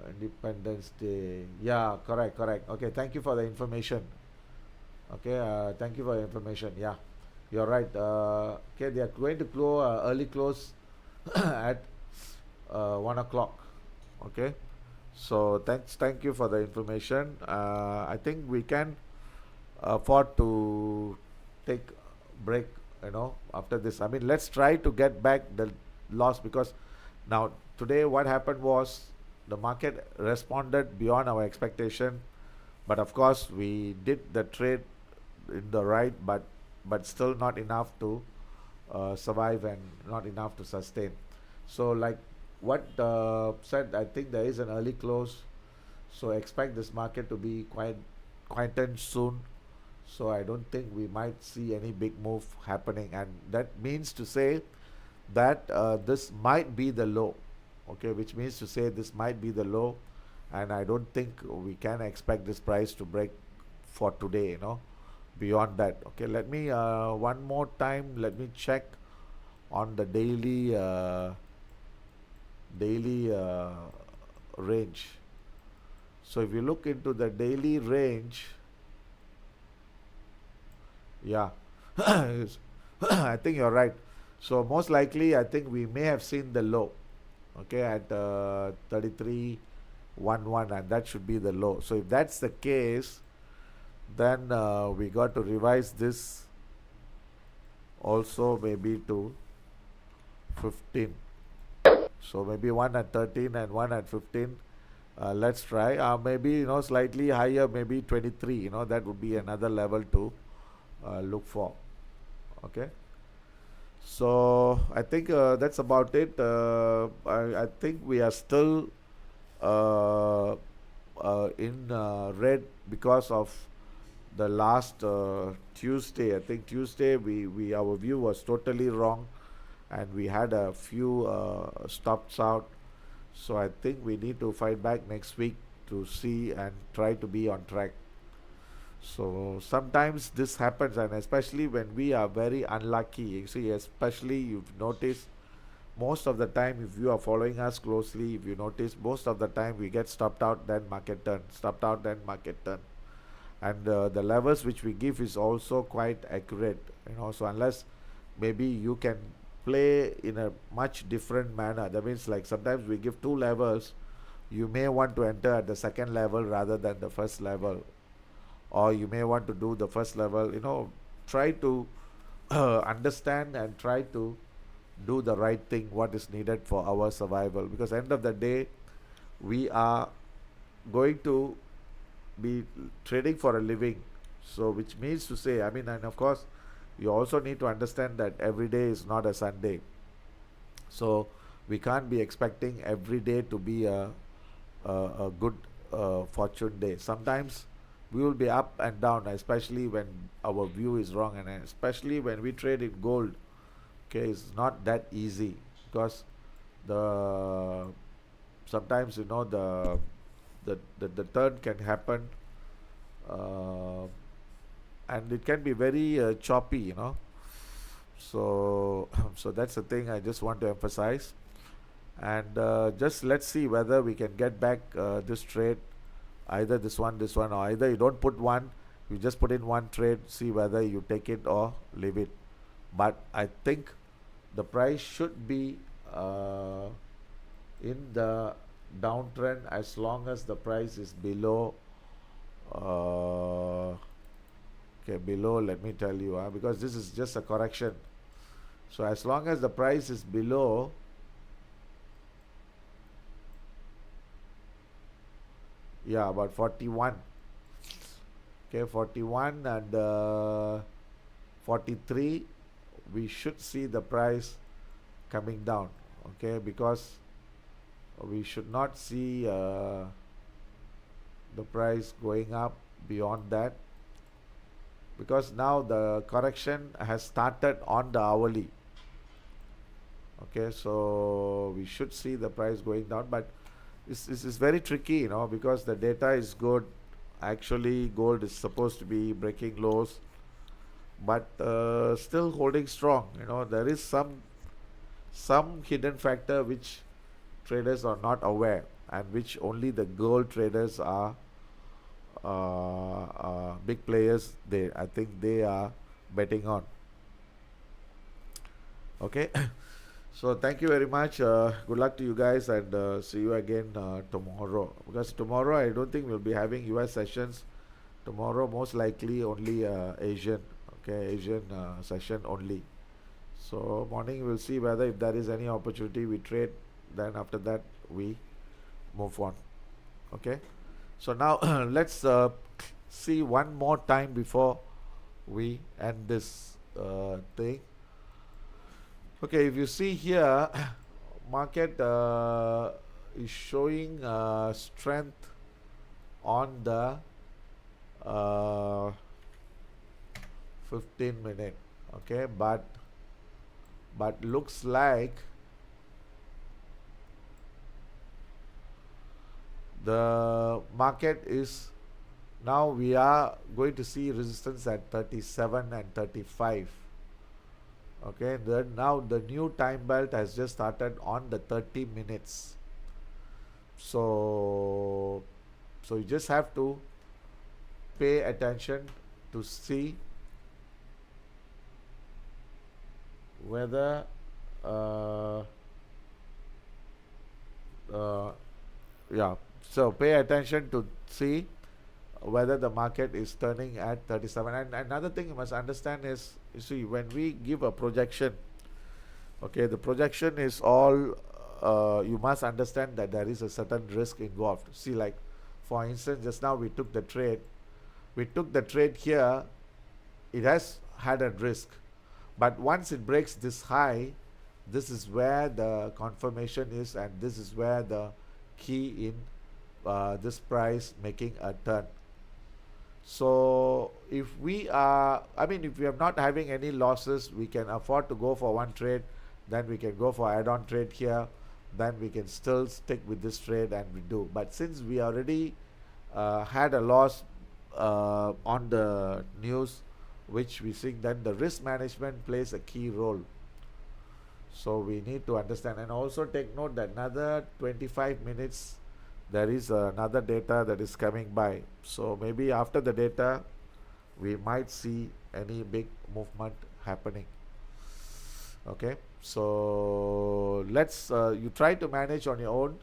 Independence Day. Yeah, correct, correct. Okay, thank you for the information. Okay, thank you for the information. Yeah, you're right. Okay, they are going to close early close at 1 o'clock. Okay, so thank you for the information. I think we can afford to take break, after this. I mean, let's try to get back the loss, because now today what happened was the market responded beyond our expectation, but of course we did the trade in the right, but still not enough to survive and not enough to sustain. So like what said, I think there is an early close, so expect this market to be quite tense soon. So I don't think we might see any big move happening, and that means to say that this might be the low. Okay, which means to say this might be the low, and I don't think we can expect this price to break for today, beyond that. Okay, let me one more time, let me check on the daily range. So if you look into the daily range, yeah, I think you're right. So most likely, I think we may have seen the low, okay, at 33.11, and that should be the low. So if that's the case, then we got to revise this also maybe to 15. So maybe one at 13 and one at 15. Let's try. Maybe slightly higher, maybe 23. That would be another level to look for. Okay. So I think that's about it. I think we are still in red because of the last Tuesday. I think Tuesday our view was totally wrong, and we had a few stops out. So I think we need to fight back next week to see and try to be on track. So sometimes this happens, and especially when we are very unlucky. You see, especially you've noticed most of the time, if you are following us closely, if you notice, most of the time we get stopped out, then market turn, stopped out, then market turn, and the levels which we give is also quite accurate. So unless maybe you can play in a much different manner, that means like sometimes we give two levels, you may want to enter at the second level rather than the first level, or you may want to do the first level. Try to understand and try to do the right thing, what is needed for our survival, because end of the day we are going to be trading for a living. So which means to say, I mean, and of course you also need to understand that every day is not a Sunday, so we can't be expecting every day to be a good fortune day. Sometimes we will be up and down, especially when our view is wrong, and especially when we trade in gold. Okay, it's not that easy because the sometimes the turn can happen, uh, and it can be very choppy, so so that's the thing I just want to emphasize. And just let's see whether we can get back this trade, either this one, or either you don't put one, you just put in one trade, see whether you take it or leave it. But I think the price should be in the downtrend as long as the price is below okay, below, let me tell you, because this is just a correction. So as long as the price is below, yeah, about 41, okay, 41 and 43, we should see the price coming down, okay, because we should not see the price going up beyond that, because now the correction has started on the hourly. Okay, so we should see the price going down, but this is very tricky, because the data is good. Actually, gold is supposed to be breaking lows, but still holding strong. There is some hidden factor which traders are not aware, and which only the gold traders are big players. I think they are betting on. Okay. So thank you very much. Good luck to you guys, and see you again tomorrow. Because tomorrow I don't think we'll be having US sessions. Tomorrow most likely only Asian. Okay, Asian session only. So morning we'll see whether if there is any opportunity we trade. Then after that we move on. Okay. So now let's see one more time before we end this thing. Okay, if you see here, market is showing strength on the 15 minute. Okay, but looks like the market is, now we are going to see resistance at 37 and 35. Okay, then now the new time belt has just started on the 30 minutes. So you just have to pay attention to see whether yeah, so pay attention to see whether the market is turning at 37. And another thing you must understand is, you see, when we give a projection, okay, the projection is all, you must understand that there is a certain risk involved. See, like for instance, just now we took the trade here, it has had a risk, but once it breaks this high, this is where the confirmation is, and this is where the key in this price making a turn. So if we are, if we are not having any losses, we can afford to go for one trade, then we can go for add-on trade here, then we can still stick with this trade and we do. But since we already had a loss on the news, which we think, then the risk management plays a key role. So we need to understand, and also take note that another 25 minutes there is another data that is coming by. So maybe after the data we might see any big movement happening. Okay, so let's you try to manage on your own.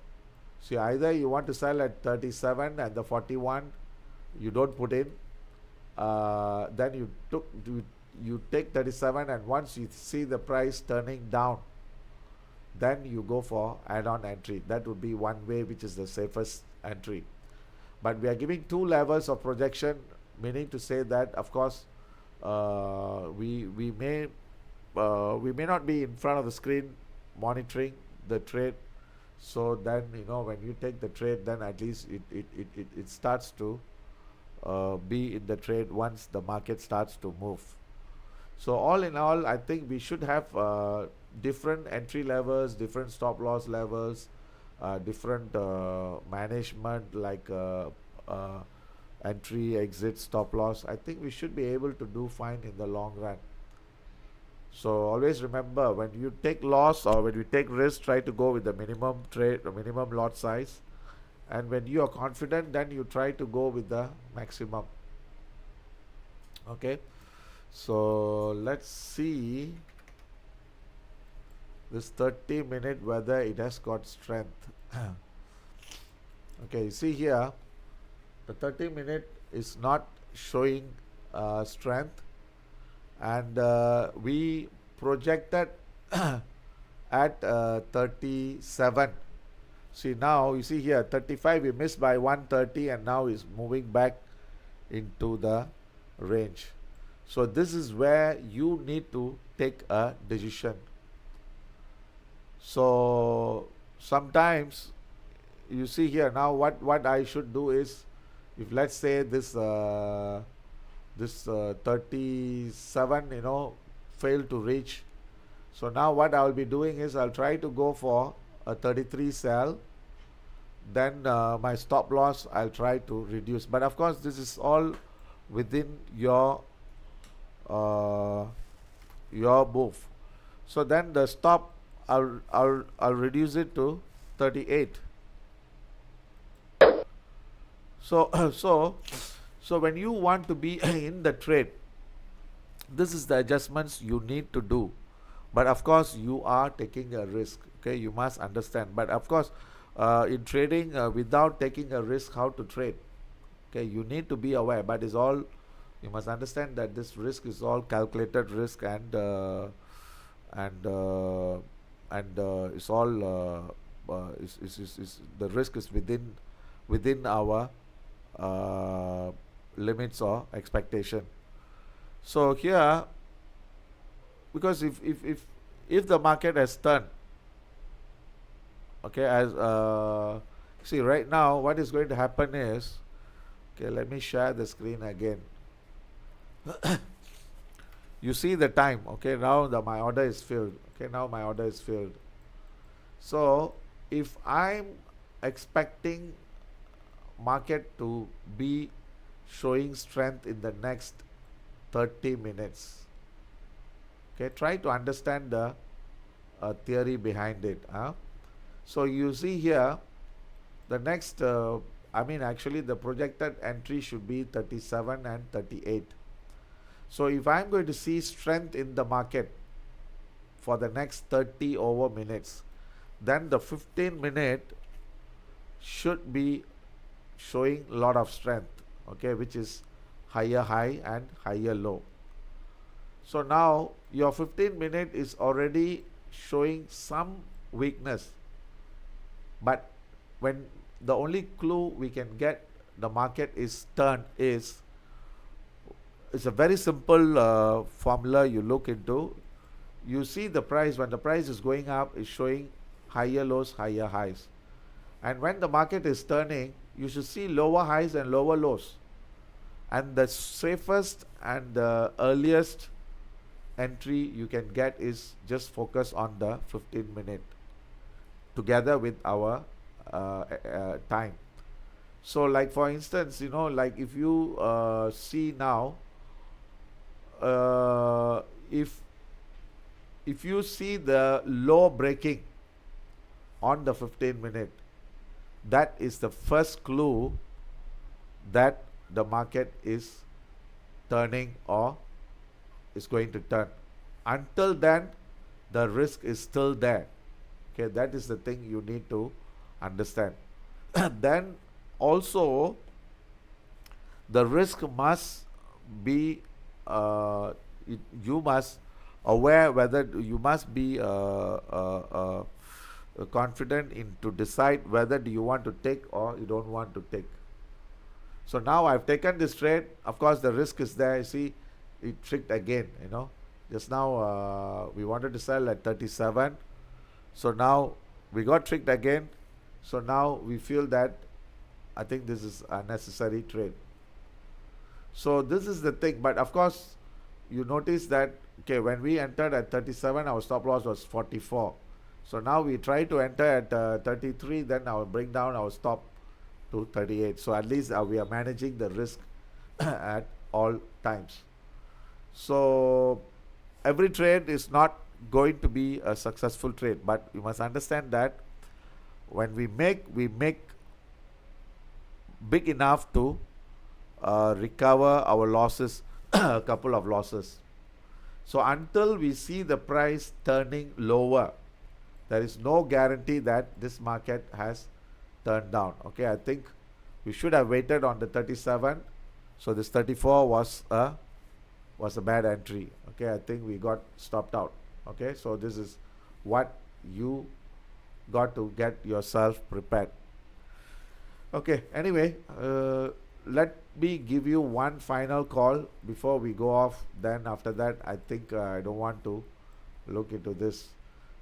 See, either you want to sell at 37 and the 41 you don't put in, then you take 37, and once you see the price turning down, then you go for add-on entry. That would be one way, which is the safest entry. But we are giving two levels of projection, meaning to say that, of course, we may not be in front of the screen monitoring the trade. So then, when you take the trade, then at least it starts to be in the trade once the market starts to move. So all in all, I think we should have different entry levels, different stop loss levels, different management, like entry, exit, stop loss. I think we should be able to do fine in the long run. So always remember, when you take loss or when you take risk, try to go with the minimum trade, minimum lot size. And when you are confident, then you try to go with the maximum. Okay. So let's see this 30-minute whether it has got strength. Okay, you see here the 30-minute is not showing strength, and we projected at 37. See, now you see here 35 we missed by 130, and now is moving back into the range. So this is where you need to take a decision. So sometimes you see here now what I should do is, if let's say this 37 failed to reach, so now what I'll be doing is I'll try to go for a 33 sell, then my stop loss I'll try to reduce. But of course this is all within your move. So then the stop I'll reduce it to 38. So when you want to be in the trade, this is the adjustments you need to do. But of course you are taking a risk. Okay, you must understand. But of course in trading, without taking a risk, how to trade? Okay, you need to be aware. But it's all, you must understand that this risk is all calculated risk, and it's all the risk is within our limits or expectation. So here, because if the market has turned, okay, as see right now what is going to happen is, okay, let me share the screen again. You see the time. Okay, now my order is filled. Okay, now my order is filled. So if I'm expecting market to be showing strength in the next 30 minutes, okay, try to understand the theory behind it. So you see here the next actually the projected entry should be 37 and 38. So if I'm going to see strength in the market for the next 30 over minutes, then the 15-minute should be showing a lot of strength, okay, which is higher high and higher low. So now your 15-minute is already showing some weakness, but when the only clue we can get the market is turned is, it's a very simple formula you look into. You see the price, when the price is going up, is showing higher lows, higher highs. And when the market is turning, you should see lower highs and lower lows. And the safest and the earliest entry you can get is just focus on the 15-minute together with our time. So like for instance, like if you see now, if you see the low breaking on the 15-minute, that is the first clue that the market is turning or is going to turn. Until then, the risk is still there. Okay, that is the thing you need to understand. Then also the risk must be you must aware whether you must be confident in to decide whether do you want to take or you don't want to take. So now I've taken this trade. Of course the risk is there. You see it tricked again. Just now we wanted to sell at 37. So now we got tricked again. So now we feel that I think this is a necessary trade. So this is the thing. But of course, you notice that, okay, when we entered at 37, our stop loss was 44. So now we try to enter at 33, then I'll bring down our stop to 38. So at least we are managing the risk at all times. So every trade is not going to be a successful trade, but you must understand that when we make big enough to recover our losses, a couple of losses. So until we see the price turning lower, there is no guarantee that this market has turned down. Okay, I think we should have waited on the 37. So this 34 was a bad entry. Okay, I think we got stopped out. Okay, so this is what you got to get yourself prepared. Okay, anyway, let me give you one final call before we go off. Then after that, I think I don't want to look into this.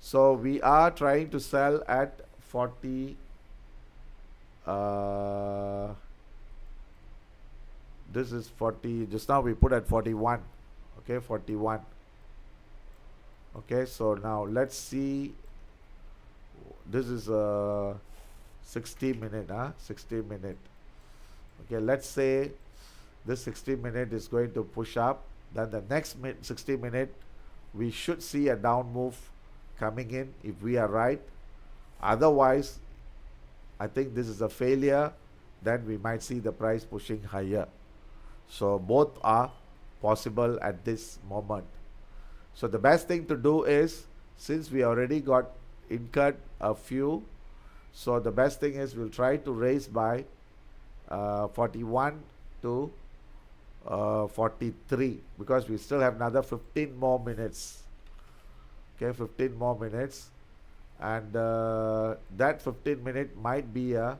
So we are trying to sell at 40. This is 40. Just now we put at 41. Okay, 41. Okay, so now let's see. This is a 60 minute, 60 minute. Okay, let's say this 60 minute is going to push up. Then the next 60 minute, we should see a down move coming in if we are right. Otherwise, I think this is a failure. Then we might see the price pushing higher. So both are possible at this moment. So the best thing to do is, since we already got incurred a few, so the best thing is we'll try to raise by 41 to 43, because we still have another 15 more minutes. Okay, 15 more minutes, and that 15 minute might be a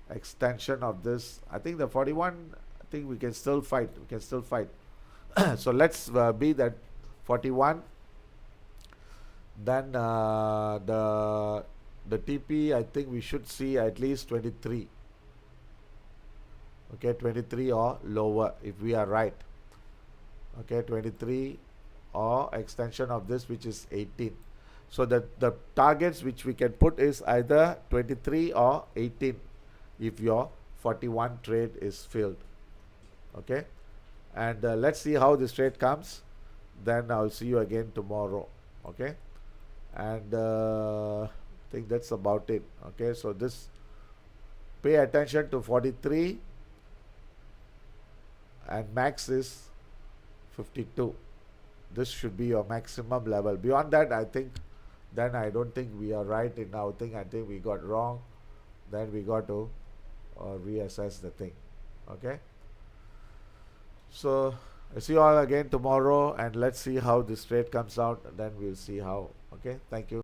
extension of this. I think the 41, I think we can still fight. We can still fight. So let's be that 41. Then the TP, I think we should see at least 23. Okay, 23 or lower if we are right. Okay, 23 or extension of this, which is 18. So the targets which we can put is either 23 or 18 if your 41 trade is filled. Okay, and let's see how this trade comes. Then I'll see you again tomorrow. Okay, and I think that's about it. Okay, so this, pay attention to 43, and max is 52. This should be your maximum level. Beyond that, I think, then I don't think we are right in our thing. I think we got wrong. Then we got to reassess the thing. Okay, so I see you all again tomorrow, and let's see how this trade comes out, and then we'll see how. Okay, thank you.